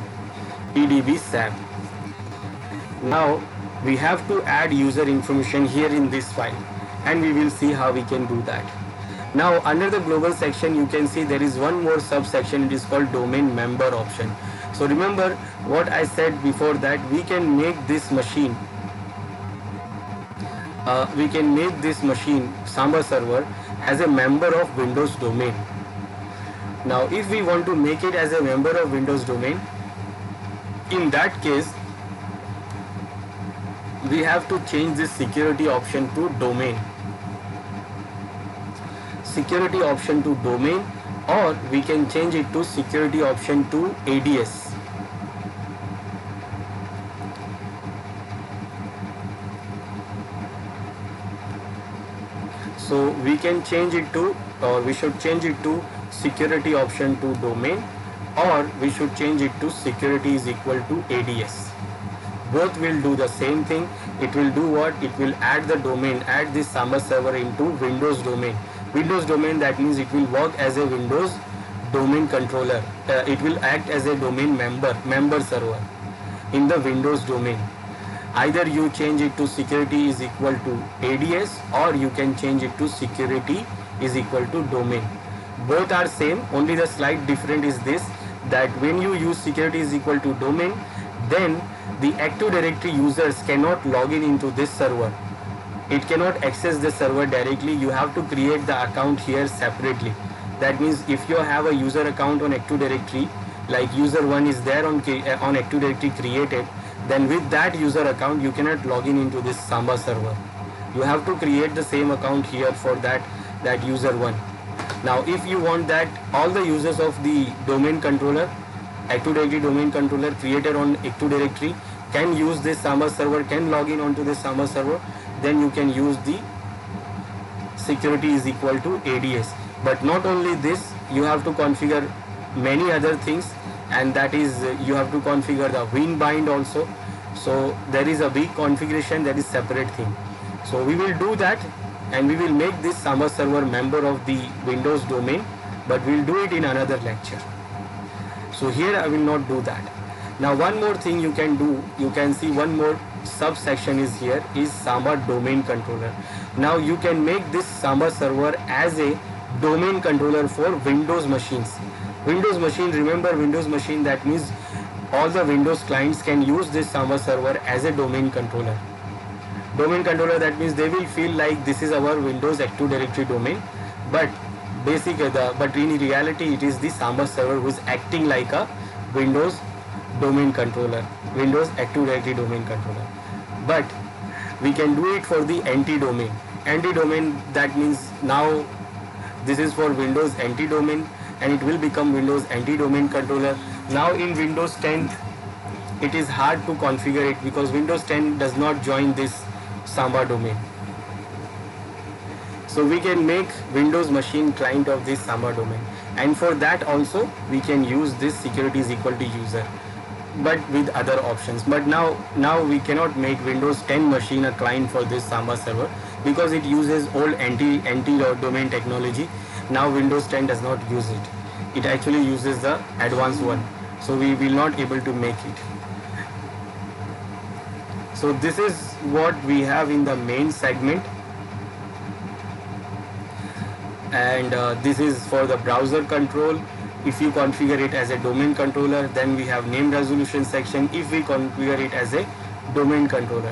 S1: TDB SAM. Now we have to add user information here in this file, and we will see how we can do that. Now under the global section you can see there is one more subsection, it is called domain member option. So remember what I said before, that we can make this machine Samba server as a member of Windows domain. Now if we want to make it as a member of Windows domain, in that case we have to change this security option to domain. Security option to domain, or we can change it to security option to ADS. So we can change it to, or we should change it to security option to domain, or we should change it to security is equal to ADS. Both will do the same thing. It will do what? It will add the domain, add this Samba server into Windows domain. Windows domain, that means it will work as a Windows domain controller. It will act as a domain member server in the Windows domain. Either you change it to security is equal to ADS, or you can change it to security is equal to domain. Both are same, only the slight difference is this, that when you use security is equal to domain, then the Active Directory users cannot log in into this server. It cannot access the server directly. You have to create the account here separately. That means if you have a user account on Active Directory, like user 1 is there on Active Directory created, then with that user account you cannot log in into this Samba server. You have to create the same account here for that user 1. Now if you want that all the users of the domain controller, Active Directory domain controller created on Active Directory can use this Samba server, can log in onto this Samba server, then you can use the security is equal to ADS. But not only this, you have to configure many other things, and that is you have to configure the WinBind also. So there is a weak configuration, that is separate thing. So we will do that, and we will make this Samba server member of the Windows domain, but we'll do it in another lecture. So here I will not do that. Now one more thing you can do, you can see one more subsection is here, is Samba domain controller. Now you can make this Samba server as a domain controller for Windows machines. Windows machine, remember Windows machine, that means all the Windows clients can use this Samba server as a domain controller. Domain controller, that means they will feel like this is our Windows Active Directory domain, but but in reality it is the Samba server who is acting like a Windows domain controller, Windows Active Directory domain controller. But we can do it for the NT domain. NT domain, that means now this is for Windows NT domain and it will become Windows NT domain controller. Now in Windows 10 it is hard to configure it because Windows 10 does not join this Samba domain. So we can make Windows machine client of this Samba domain, and for that also we can use this security is equal to user, but with other options. But now we cannot make Windows 10 machine a client for this Samba server because it uses old NT domain technology. Now Windows 10 does not use it. It actually uses the advanced one. So we will not able to make it. So this is what we have in the main segment. And this is for the browser control. If you configure it as a domain controller, then we have name resolution section. If we configure it as a domain controller,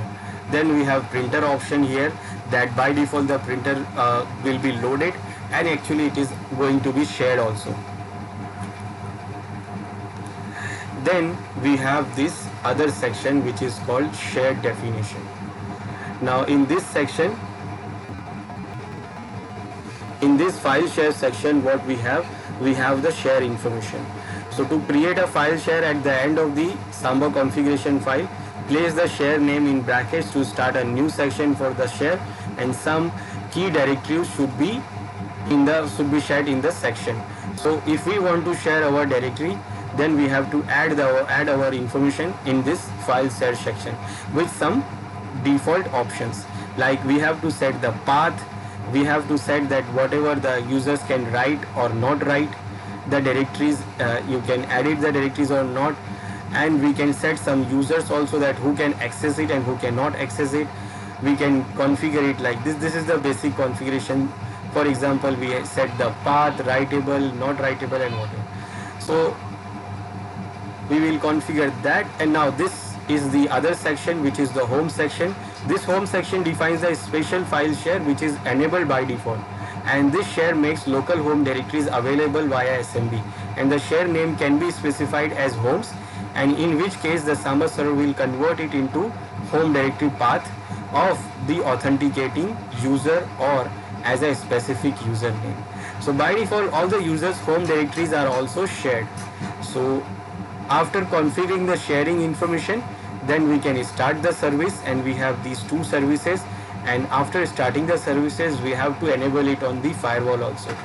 S1: then we have printer option here, that by default the printer will be loaded, and actually it is going to be shared also. Then we have this other section which is called shared definition. Now in this section, in this file share section, what we have the share information. So to create a file share, at the end of the Samba configuration file, place the share name in brackets to start a new section for the share, and some key directories should be shared in the section. So if we want to share our directory, then we have to add our information in this file share section with some default options, like we have to set the path. We have to set that whatever the users can write or not write the directories, you can edit the directories or not, and we can set some users also, that who can access it and who cannot access it. We can configure it like this. This is the basic configuration. For example, we set the path, writable, not writable, and whatever. So we will configure that. And now this is the other section, which is the home section. This home section defines a special file share which is enabled by default, and this share makes local home directories available via SMB, and the share name can be specified as homes, and in which case the Samba server will convert it into home directory path of the authenticating user or as a specific username. So by default all the users home directories are also shared. So after configuring the sharing information, then we can start the service, and we have these two services, and after starting the services we have to enable it on the firewall also.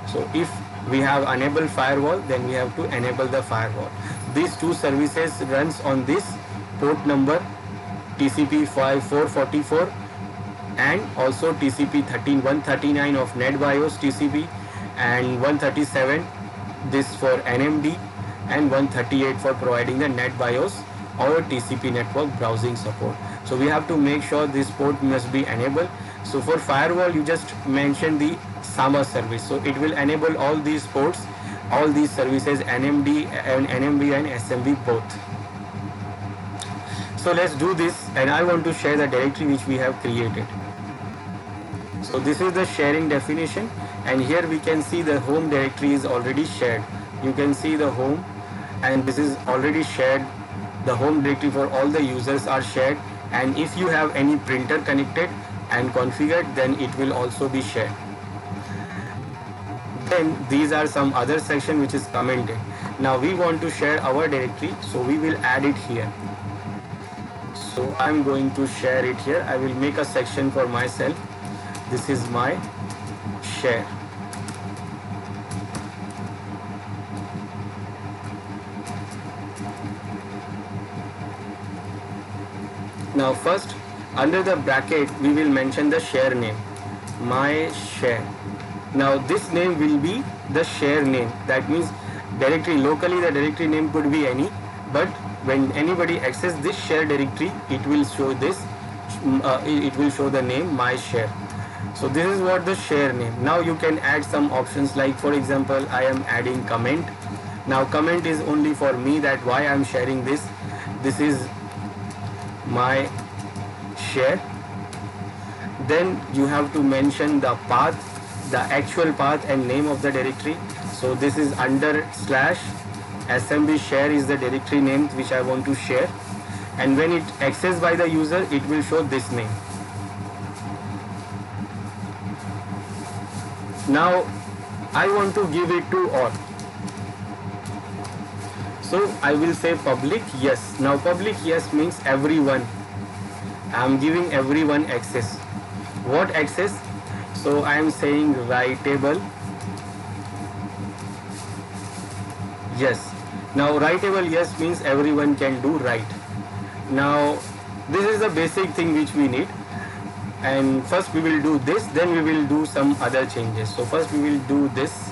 S1: So if we have enabled firewall, then we have to enable the firewall. These two services runs on this port number TCP 5444 and also TCP 13139 of NetBIOS TCP, and 137 this for NMD, and 138 for providing the NetBIOS or TCP network browsing support. So we have to make sure this port must be enabled. So for firewall you just mention the Samba service, so it will enable all these ports, all these services, NMD and NMB and SMB both. So let's do this, and I want to share the directory which we have created. So this is the sharing definition, and here we can see the home directory is already shared. You can see the home, and this is already shared. The home directory for all the users are shared, and if you have any printer connected and configured, then it will also be shared. Then these are some other section which is commented. Now we want to share our directory, so we will add it here. So I'm going to share it here. I will make a section for myself. This is my share. Now first, under the bracket we will mention the share name, my share. Now this name will be the share name. That means directory locally the directory name could be any, but when anybody access this share directory, it will show this. It will show the name my share. So this is what the share name. Now you can add some options, like for example I am adding comment. Now comment is only for me, that why I am sharing this. This is my share. Then you have to mention the path, the actual path and name of the directory. So this is under slash SMB share is the directory name which I want to share, and when it accessed by the user, it will show this name. Now I want to give it to all, so I will say public yes. Now public yes means everyone. I am giving everyone access. What access? So I am saying writable yes. Now writable yes means everyone can do write. Now this is the basic thing which we need, and first we will do this, then we will do some other changes. So first we will do this.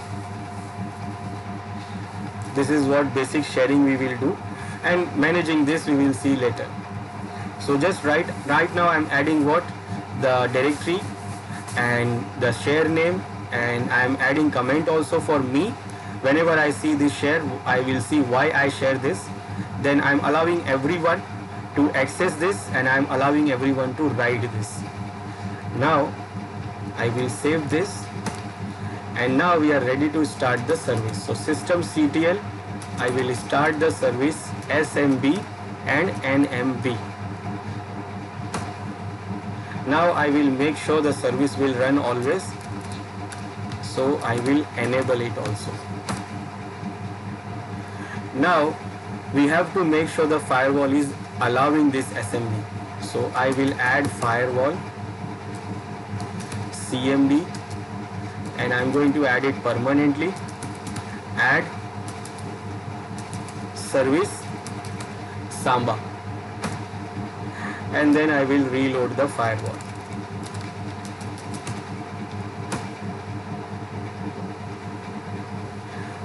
S1: This is what basic sharing we will do, and managing this we will see later. So just right now I am adding what? The directory and the share name, and I am adding comment also for me. Whenever I see this share, I will see why I share this. Then I am allowing everyone to access this, and I am allowing everyone to write this. Now I will save this, and now we are ready to start the service. So systemctl, I will start the service SMB and NMB. Now I will make sure the service will run always, so I will enable it also. Now we have to make sure the firewall is allowing this SMB. So I will add firewall CMD, and I am going to add it permanently. Add service Samba, and then I will reload the firewall.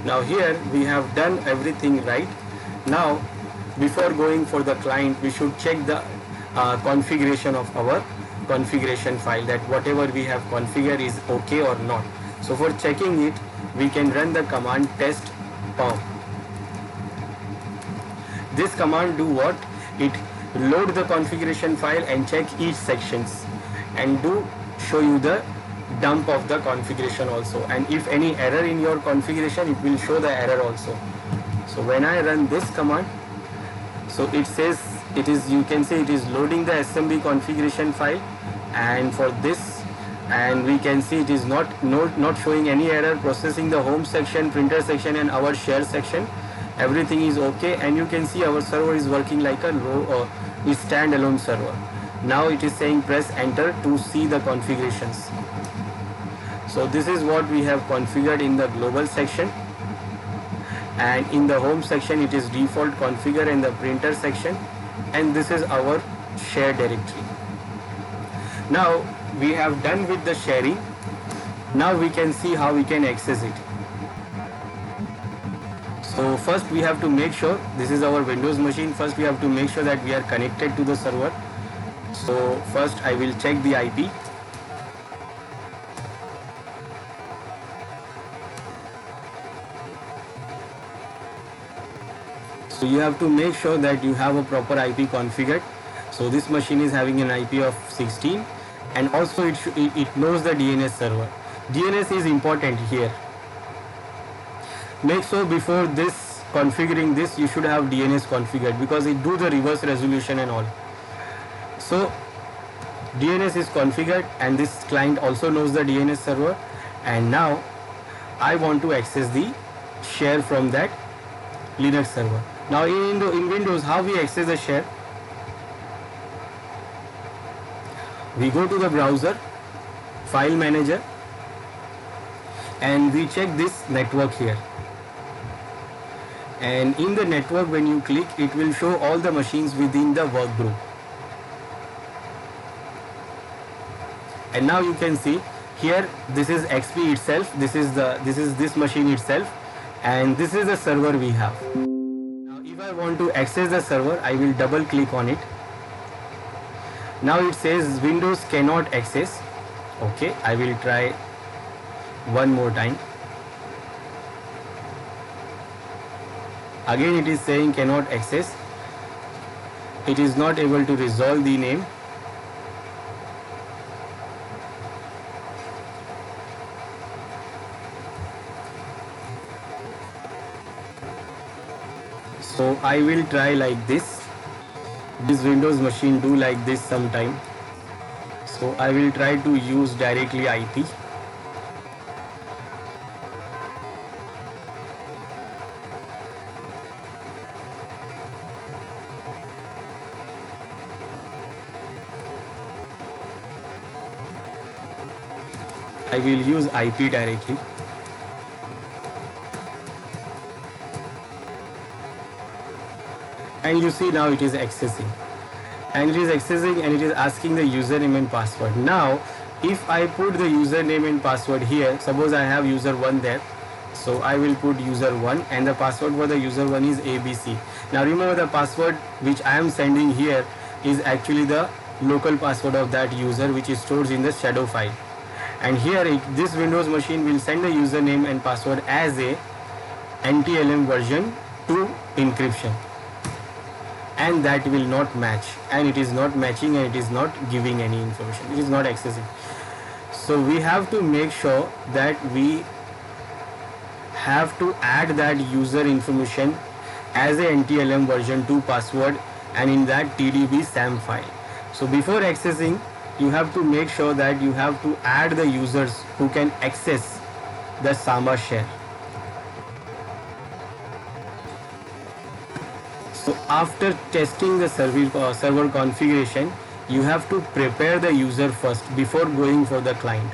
S1: Now here we have done everything right. Now before going for the client, we should check the configuration of our configuration file, that whatever we have configured is okay or not. So for checking it, we can run the command test perm. This command do what? It load the configuration file and check each sections, and do show you the dump of the configuration also, and if any error in your configuration, it will show the error also. So when I run this command, so it says it is, you can see it is loading the SMB configuration file, and for this, and we can see it is not showing any error, processing the home section, printer section and our share section. Everything is okay, and you can see our server is working like a standalone server. Now it is saying press enter to see the configurations. So this is what we have configured in the global section, and in the home section it is default configure in the printer section, and this is our share directory. Now we have done with the sharing. Now we can see how we can access it. So first we have to make sure this is our Windows machine. First we have to make sure that we are connected to the server. So first I will check the IP. So you have to make sure that you have a proper IP configured. So this machine is having an IP of 16, and also it knows the DNS server. DNS is important here. Make sure before this configuring this, you should have DNS configured, because it do the reverse resolution and all. So DNS is configured, and this client also knows the DNS server, and now I want to access the share from that Linux server. Now in Windows, how we access the share? We go to the browser, file manager, and we check this network here. And in the network, when you click, it will show all the machines within the work group. And now you can see Here this is XP itself, this machine itself, and this is the server we have. Now if I want to access the server, I will double click on it. Now it says Windows cannot access. Okay, I will try one more time. Again it is saying cannot access. It is not able to resolve the name. So I will try like this. This Windows machine do like this sometime. So I will try to use directly IP. I will use IP directly. And you see now it is accessing. And it is accessing and it is asking the username and password. Now, if I put the username and password here, suppose I have user 1 there. So I will put user 1 and the password for the user 1 is ABC. Now remember the password which I am sending here is actually the local password of that user which is stored in the shadow file. And here this Windows machine will send the username and password as a NTLM version 2 encryption, and that will not match, and it is not matching, and it is not giving any information, it is not accessing. So we have to make sure that we have to add that user information as a NTLM version 2 password and in that TDB SAM file. So before accessing, you have to make sure that you have to add the users who can access the Samba share. So after testing the server configuration, you have to prepare the user first before going for the client.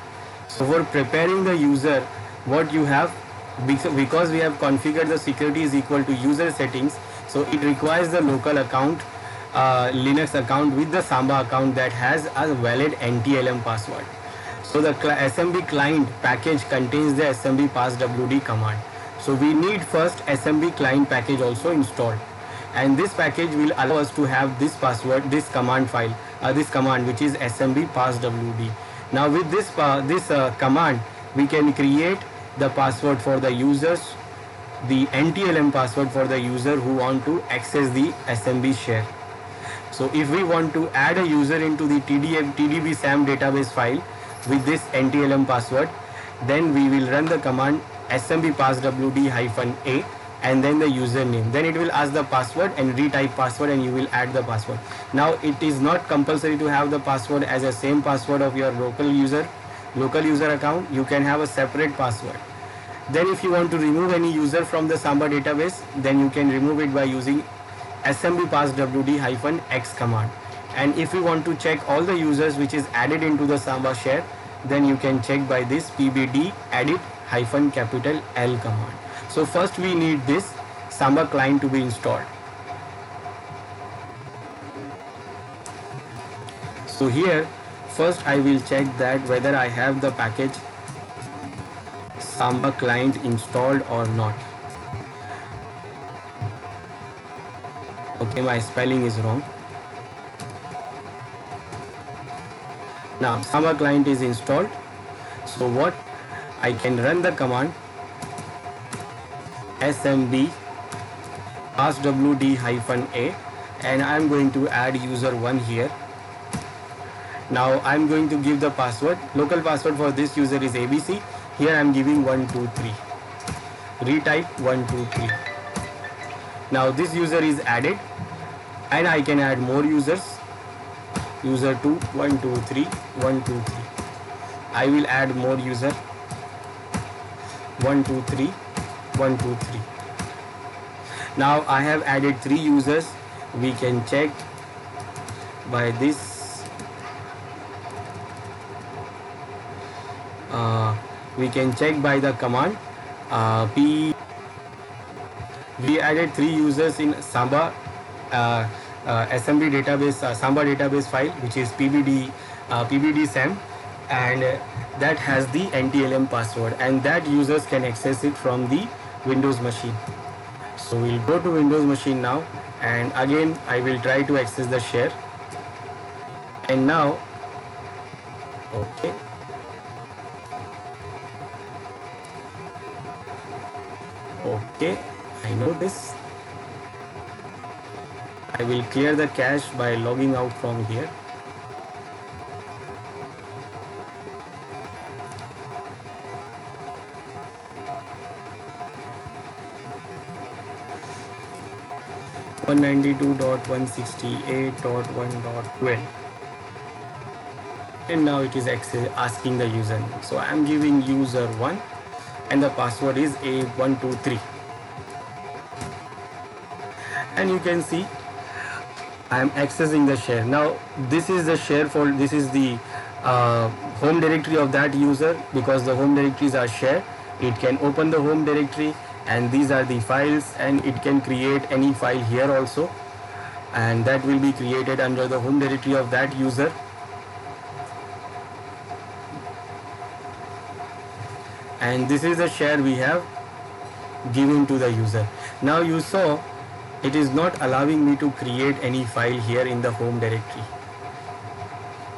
S1: So for preparing the user, what you have, because we have configured the security is equal to user settings, so it requires the local account, Linux account with the Samba account that has a valid NTLM password. So the SMB client package contains the SMB passwd command. So we need first SMB client package also installed, and this package will allow us to have this password, this command file, this command which is SMB passwd. Now with this command, we can create the password for the users, the NTLM password for the user who want to access the SMB share. So if we want to add a user into the TDB SAM database file with this NTLM password, then we will run the command SMB passwd-a and then the username. Then it will ask the password and retype password, and you will add the password. Now it is not compulsory to have the password as a same password of your local user account. You can have a separate password. Then if you want to remove any user from the Samba database, then you can remove it by using SMB passwd-x command. And if you want to check all the users which is added into the Samba share, then you can check by this pbd edit-L command. So first we need this Samba client to be installed. So here first I will check that whether I have the package Samba client installed or not. Okay, my spelling is wrong. Now Samba client is installed. So what I can run the command SMB passwd-a, and I am going to add user 1 here. Now I am going to give the password. Local password for this user is ABC. Here I am giving 123. Retype 123. Now this user is added, and I can add more users. User 2, 123, 123. I will add more user 123, 123. Now I have added 3 users. We can check by this. We can check by the command we added 3 users in Samba SMB database, Samba database file, which is pbd SAM, and that has the NTLM password, and that users can access it from the Windows machine. So we'll go to Windows machine now, and again I will try to access the share. And now, okay, okay, I know this. I will clear the cache by logging out from here. One 192.168.1.12, and now it is asking the username. So I am giving user 1 and the password is A123, and you can see I am accessing the share. Now this is the share folder, this is the home directory of that user. Because the home directories are shared, it can open the home directory, and these are the files, and it can create any file here also, and that will be created under the home directory of that user. And this is the share we have given to the user. Now you saw it is not allowing me to create any file here in the home directory.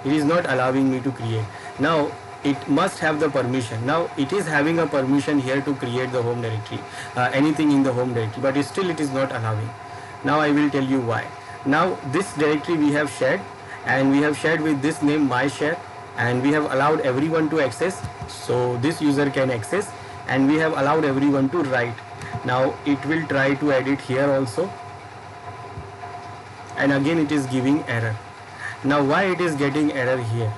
S1: It is not allowing me to create. Now it must have the permission. Now it is having a permission here to create the home directory, anything in the home directory, but still it is not allowing. Now I will tell you why. Now this directory we have shared, and we have shared with this name my share, and we have allowed everyone to access, so this user can access, and we have allowed everyone to write. Now it will try to edit here also, and again it is giving error. Now why it is getting error here?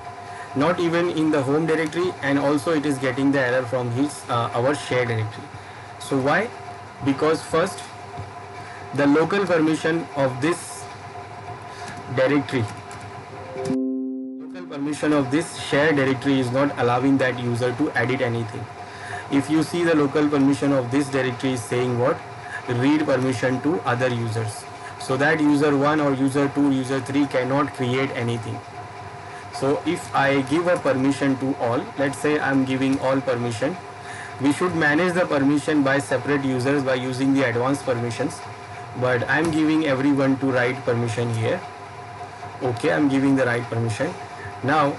S1: Not even in the home directory, and also it is getting the error from his our share directory. So why? Because first, the local permission of this directory, local permission of this share directory is not allowing that user to edit anything. If you see, the local permission of this directory is saying what? Read permission to other users. So that user 1 or user 2, user 3 cannot create anything. So if I give a permission to all, let's say I'm giving all permission, we should manage the permission by separate users by using the advanced permissions, but I'm giving everyone to write permission here. Okay, I'm giving the right permission. Now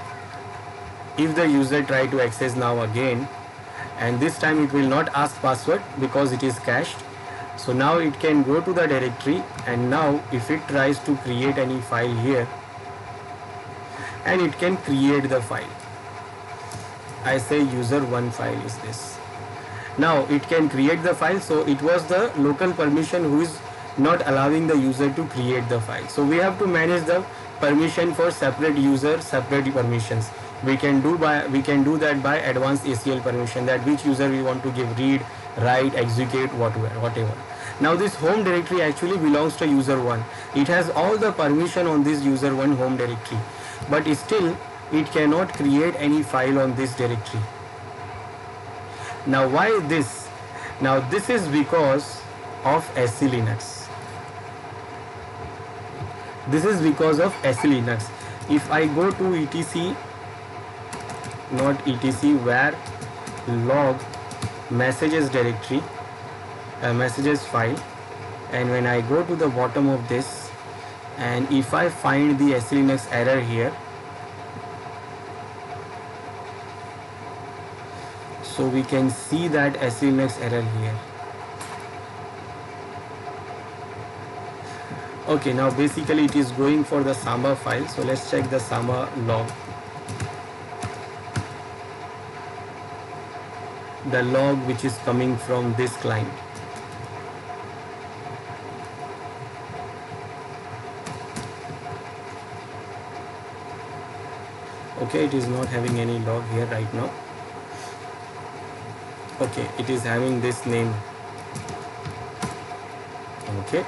S1: if the user try to access now again, and this time it will not ask password because it is cached. So now it can go to the directory, and now if it tries to create any file here, and it can create the file. I say user1 file is this. Now it can create the file. So it was the local permission who is not allowing the user to create the file. So we have to manage the permission for separate user, separate permissions. We can do that by advanced ACL permission, that which user we want to give read, write, execute, whatever. Now this home directory actually belongs to user 1. It has all the permission on this user 1 home directory, but still it cannot create any file on this directory. Now why this? Now this is because of SE Linux. This is because of SE Linux. If I go to etc, not etc, where log messages directory, messages file, and when I go to the bottom of this, and if I find the SE Linux error here, so we can see that SE Linux error here. Okay, now basically it is going for the Samba file, so let's check the Samba log. The log which is coming from this client. Okay, it is not having any log here right now. Okay, it is having this name. Okay.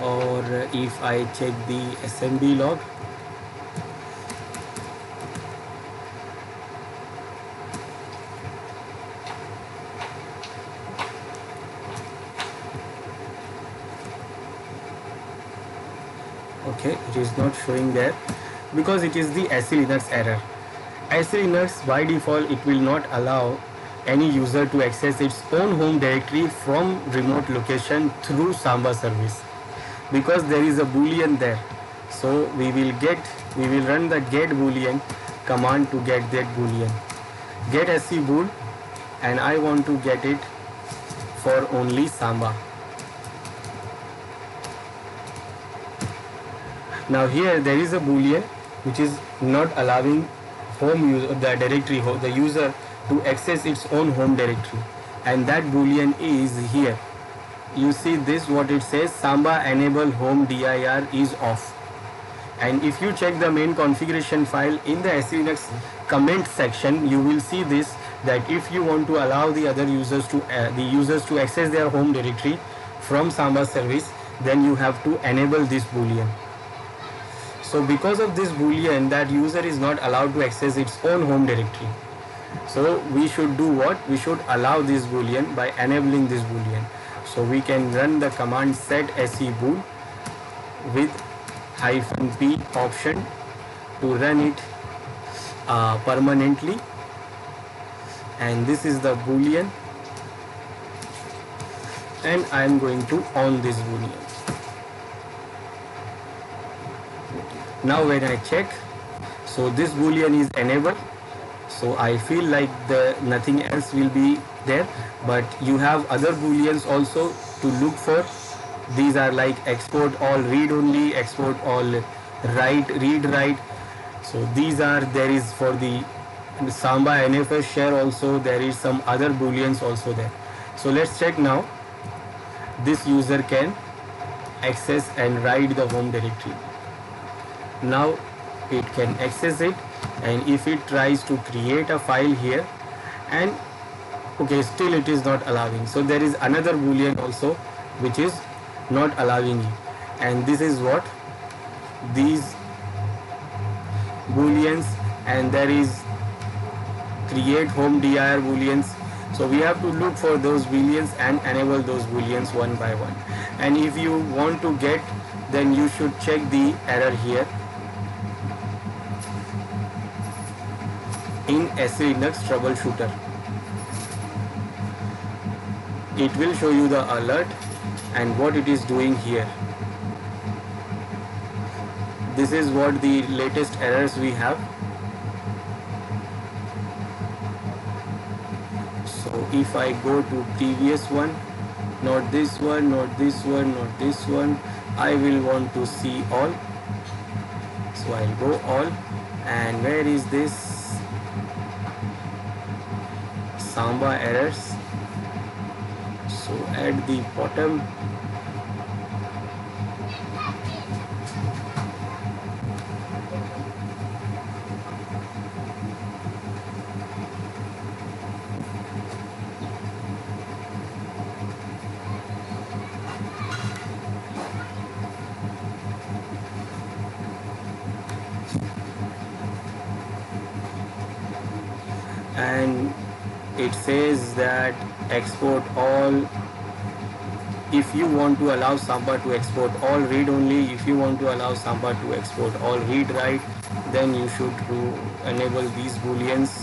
S1: Or if I check the SMB log, Okay, it is not showing there because it is the SE Linux error. SE Linux by default it will not allow any user to access its own home directory from remote location through Samba service because there is a boolean there. So we will run the get boolean command to get that boolean. Get SE bool, and I want to get it for only Samba. Now here there is a boolean which is not allowing home user, the directory, the user to access its own home directory, and that boolean is here. You see this, what it says, Samba enable home dir is off. And if you check the main configuration file in the SE Linux comment section, you will see this, that if you want to allow the other users to access their home directory from Samba service, then you have to enable this boolean. So because of this boolean, that user is not allowed to access its own home directory. So we should do what? We should allow this boolean by enabling this boolean. So we can run the command set se bool with -p option to run it permanently, and this is the boolean, and I am going to on this boolean. Now when I check, so this boolean is enabled, so I feel like nothing else will be there, but you have other booleans also to look for. These are like export all read only, export all write read write. So these are, there is for the Samba NFS share also, there is some other booleans also there. So let's check now. This user can access and write the home directory. Now it can access it, and if it tries to create a file here, and okay, still it is not allowing. So there is another boolean also which is not allowing it, and this is what these booleans, and there is create home dir booleans. So we have to look for those booleans and enable those booleans one by one. And if you want to get, then you should check the error here in SE Linux troubleshooter. It will show you the alert and what it is doing here. This is what the latest errors we have. So if I go to previous one, not this one, not this one, not this one, I will want to see all. So I'll go all, and where is this Samba errors? So at the bottom, and it says that export all. If you want to allow Samba to export all read only, if you want to allow Samba to export all read write, then you should enable these booleans.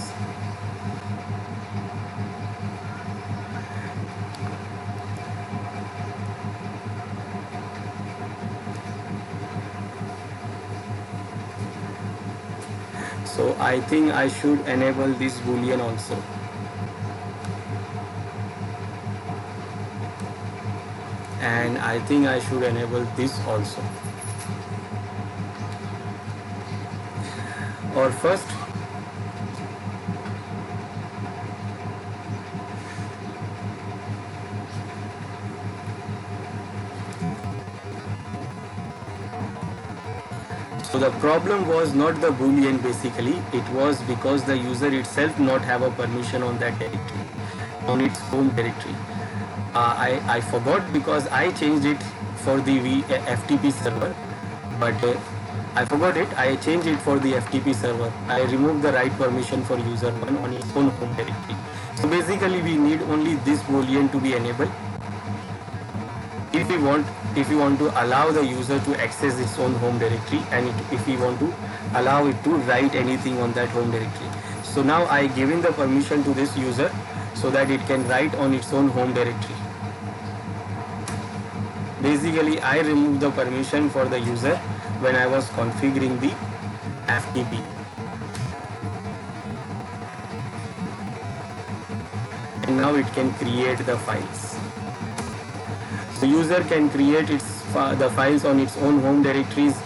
S1: So I think I should enable this boolean also. And I think I should enable this also. Or first, so the problem was not the boolean basically, it was because the user itself not have a permission on that directory, on its home directory. I forgot because I changed it for the FTP server, but I forgot it. I changed it for the FTP server. I removed the write permission for user 1 on his own home directory. So basically we need only this boolean to be enabled. if we want to allow the user to access its own home directory, and if we want to allow it to write anything on that home directory. So now I given the permission to this user so that it can write on its own home directory. Basically, I removed the permission for the user when I was configuring the FTP. And now it can create the files. The user can create the files on its own home directories,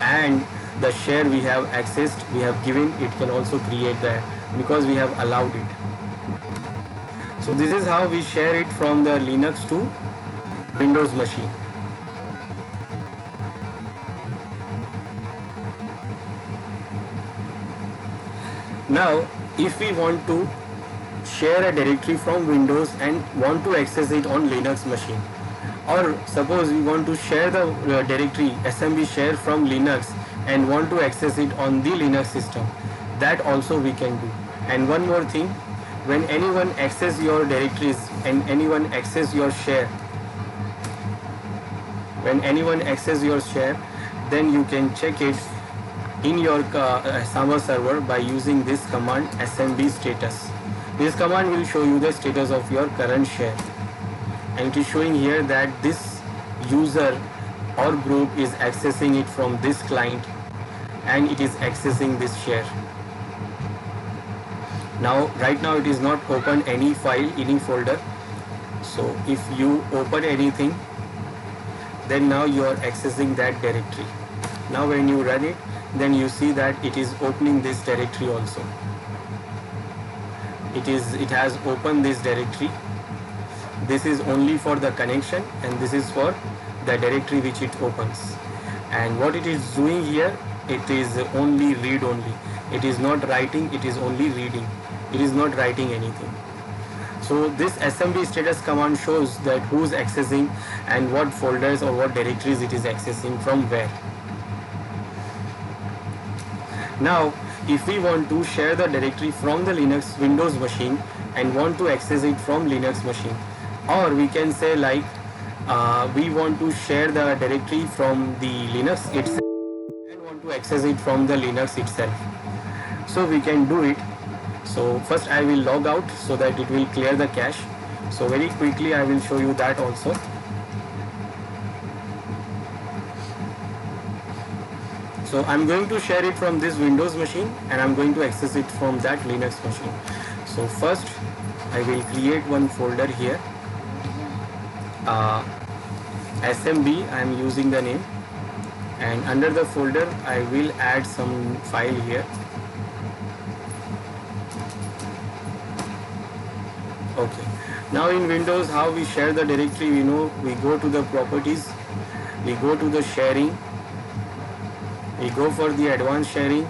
S1: and the share we have accessed, we have given, it can also create that because we have allowed it. So this is how we share it from the Linux to Windows machine. Now, if we want to share a directory from Windows and want to access it on Linux machine, or suppose we want to share the directory SMB share from Linux and want to access it on the Linux system, that also we can do. And one more thing, when anyone access your directories and anyone access your share, then you can check it in your Samba server by using this command smb status. This command will show you the status of your current share, and it is showing here that this user or group is accessing it from this client and it is accessing this share. Now right now it is not open any file, any folder. So if you open anything, then now you are accessing that directory. Now when you run it, then you see that it is opening this directory also. It has opened this directory. This is only for the connection, and this is for the directory which it opens. And what it is doing here, it is only read only. It is not writing, it is only reading. It is not writing anything. So this smb status command shows that who is accessing and what folders or what directories it is accessing from where. Now, if we want to share the directory from the Linux Windows machine and want to access it from Linux machine, or we can say like we want to share the directory from the Linux itself and want to access it from the Linux itself. So we can do it. So first I will log out so that it will clear the cache. So very quickly I will show you that also. So I'm going to share it from this Windows machine and I'm going to access it from that Linux machine. So first I will create one folder here. SMB I am using the name, and under the folder I will add some file here. Okay. Now in Windows, how we share the directory, we know we go to the properties, we go to the sharing, we go for the advanced sharing,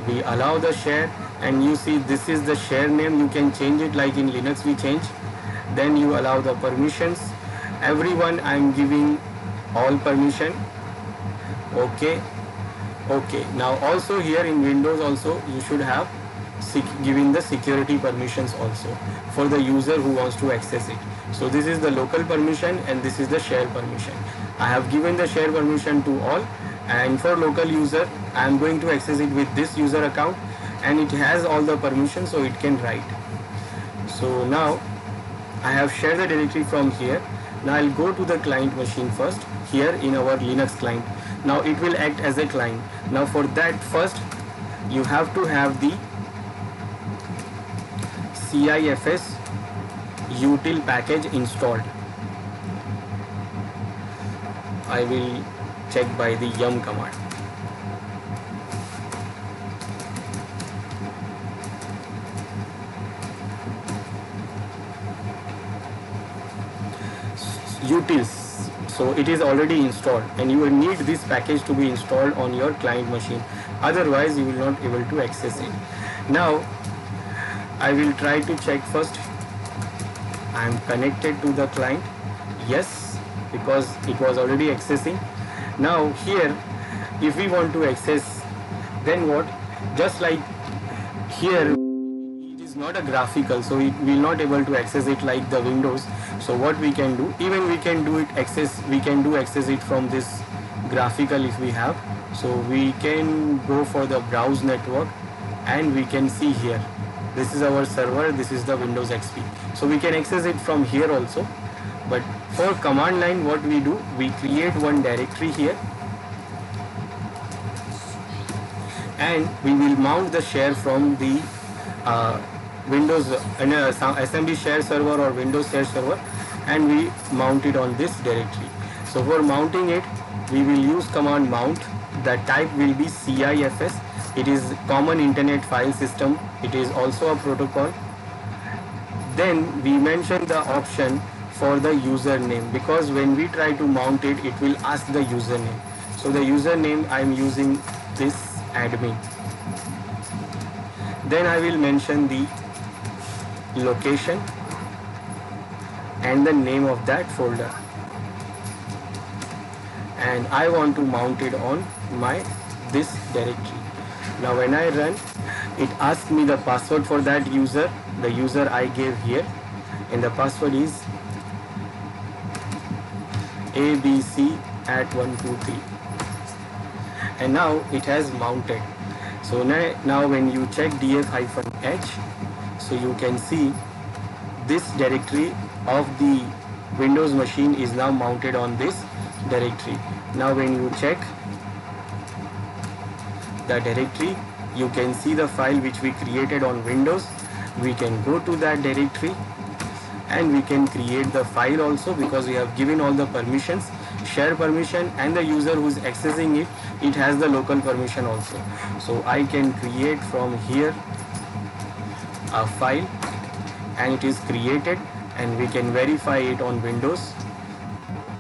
S1: we allow the share, and you see this is the share name. You can change it like in Linux we change. Then you allow the permissions. Everyone I am giving all permission. Okay. Okay. Now also here in Windows also you should have giving the security permissions also for the user who wants to access it. So this is the local permission and this is the share permission. I have given the share permission to all, and for local user I am going to access it with this user account, and it has all the permissions so it can write. So now I have shared the directory from here. Now I'll go to the client machine first here in our Linux client. Now it will act as a client. Now for that first you have to have the CIFS util package installed. I will check by the yum command. Utils, so it is already installed, and you will need this package to be installed on your client machine, otherwise you will not able to access it. Now I will try to check first. I am connected to the client, yes, because it was already accessing. Now here if we want to access, then what, just like here it is not a graphical, so it will not able to access it like the Windows. So what we can do, even we can do it access it from this graphical if we have. So we can go for the browse network and we can see here, this is our server, this is the Windows XP. So we can access it from here also. But for command line, what we do, we create one directory here and we will mount the share from the Windows SMB share server or Windows share server, and we mount it on this directory. So for mounting it, we will use command mount. The type will be CIFS. It is Common Internet File System. It is also a protocol. Then we mention the option for the username, because when we try to mount it, it will ask the username. So the username, I am using this admin. Then I will mention the location and the name of that folder, and I want to mount it on this directory. Now when I run, it asks me the password for that user, the user I gave here, and the password is abc@123, and now it has mounted. So now when you check df-h, so you can see this directory of the Windows machine is now mounted on this directory. Now when you check the directory, you can see the file which we created on Windows. We can go to that directory and we can create the file also, because we have given all the permissions, share permission, and the user who is accessing it, it has the local permission also. So I can create from here a file, and it is created, and we can verify it on Windows.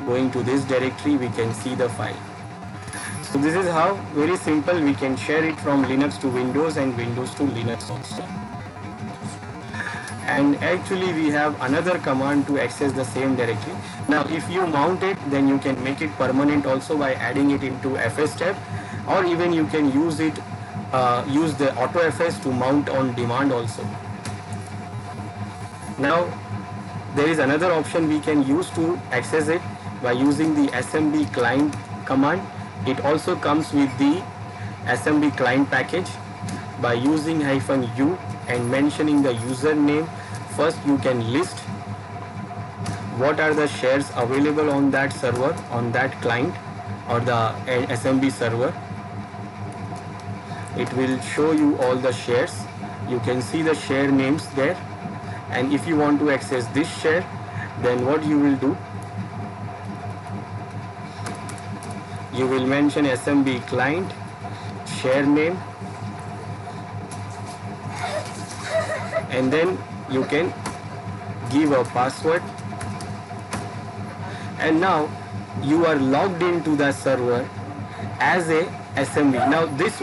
S1: Going to this directory, we can see the file. So this is how, very simple, we can share it from Linux to Windows and Windows to Linux also. And actually we have another command to access the same directory. Now if you mount it, then you can make it permanent also by adding it into FS tab, or even you can use the auto FS to mount on demand also. Now there is another option we can use to access it by using the SMB client command. It also comes with the SMB client package. By using -u and mentioning the username, first you can list what are the shares available on that server, on that client or the SMB server. It will show you all the shares. You can see the share names there, and if you want to access this share, then what you will do, you will mention SMB client, share name, and then you can give a password, and now you are logged into the server as a SMB. Now this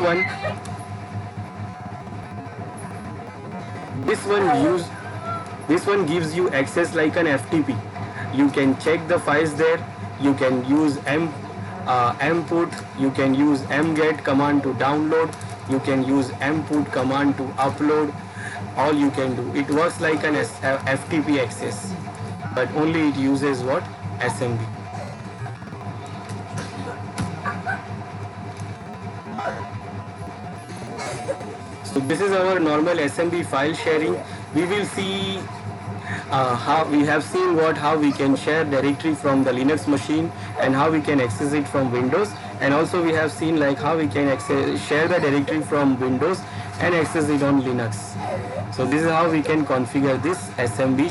S1: one gives you access like an FTP. You can check the files there. You can use mput, you can use mget command to download, you can use mput command to upload. All you can do, it works like an FTP access, but only it uses what? SMB. So this is our normal SMB file sharing. We will see how we have seen how we can share directory from the Linux machine and how we can access it from Windows, and also we have seen like how we can share the directory from Windows and access it on Linux. So this is how we can configure this SMB